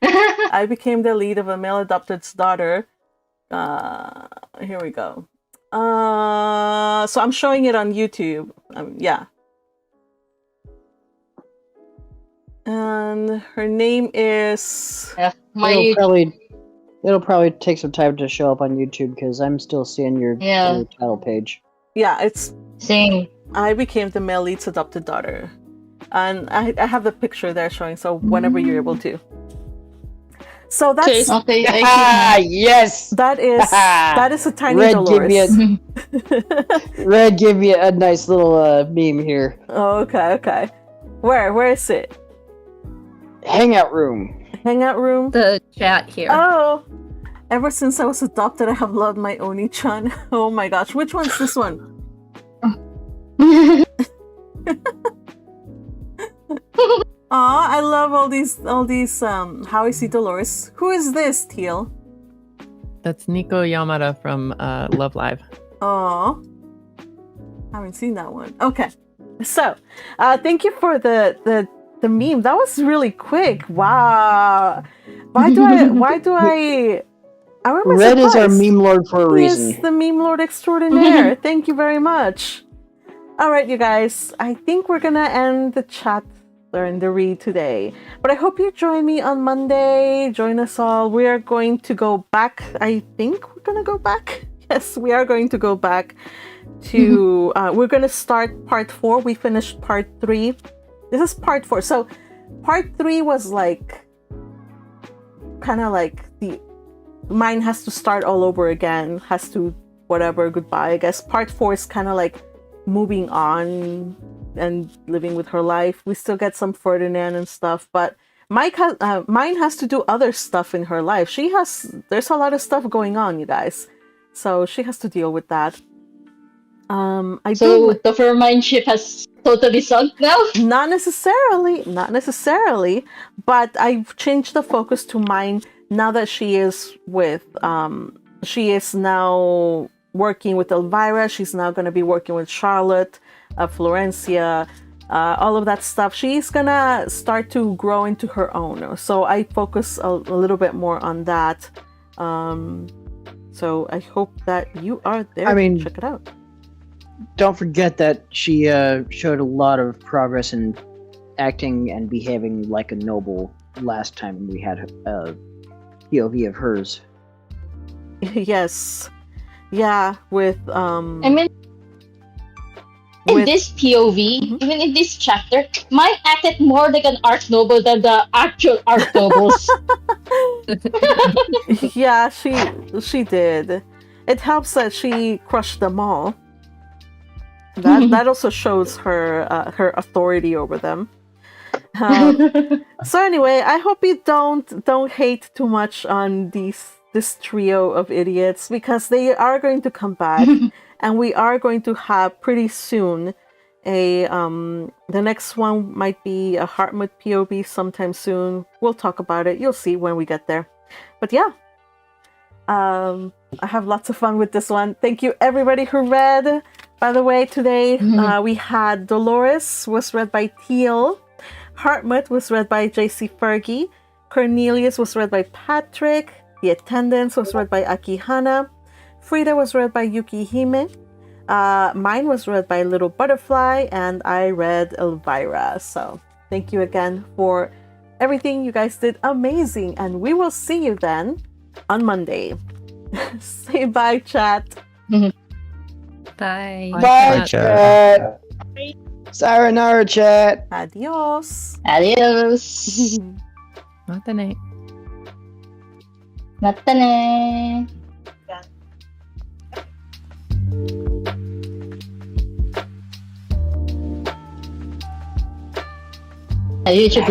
I became the lead of a male adopted daughter. Here we go. So I'm showing it on YouTube. Yeah. And her name is. It'll probably take some time to show up on YouTube because I'm still seeing your title page. Yeah, it's. Same. I became the male lead's adopted daughter, and I have the picture there showing. So whenever you're able to. So that's Okay. Yes. that is a tiny Red, Dolores. Red, give me a nice little meme here. Oh, okay. Where is it? Hangout room. Hangout room. The chat here. Oh, ever since I was adopted, I have loved my Oni-chan. Oh my gosh, which one's this one? Aw, I love all these. How I see Dolores. Who is this, Teal? That's Nico Yamada from Love Live. Aw, haven't seen that one. Okay, so thank you for the meme. That was really quick. Wow. Why do I? I'm Red is our surprised. meme lord for a He reason. is the meme lord extraordinaire. Thank you very much. All right, you guys. I think we're gonna end the chat and the read today. But I hope you join me on Monday. Join us all. We are going to go back. I think we're gonna go back. Yes, we are going to go back to. We're gonna start part 4. We finished part 3. This is part 4. So part 3 was like kind of like the Myne has to start all over again, has to whatever, goodbye. I guess part 4 is kind of like moving on and living with her life. We still get some Ferdinand and stuff, but Myne has to do other stuff in her life. There's a lot of stuff going on, you guys, so she has to deal with that. So the Ferdinand ship has totally sunk now? Not necessarily, but I've changed the focus to Myne now that she is now working with Elvira. She's now going to be working with Charlotte, Florencia, all of that stuff. She's going to start to grow into her own. So I focus a little bit more on that. So I hope that you are there. I mean, check it out. don't forget that she showed a lot of progress in acting and behaving like a noble last time we had a POV of hers. Yes. Yeah, with I mean, in with- this POV, even in this chapter, Myne acted more like an arch noble than the actual arch nobles. yeah, she did. It helps that she crushed them all. That also shows her her authority over them. So anyway, I hope you don't hate too much on this trio of idiots, because they are going to come back, and we are going to have pretty soon a the next one might be a Hartmut POV sometime soon. We'll talk about it. You'll see when we get there. But yeah, I have lots of fun with this one. Thank you everybody who read. By the way, today we had Dolores was read by Teal, Hartmut was read by JC Fergie, Cornelius was read by Patrick, The Attendance was read by Akihana, Frida was read by Yuki Hime, Myne was read by Little Butterfly, and I read Elvira. So thank you again for everything. You guys did amazing, and we will see you then on Monday. Say bye, chat. Bye. Bye, chat. Sayonara, chat. Adios. Adios. Matane. Matane. YouTube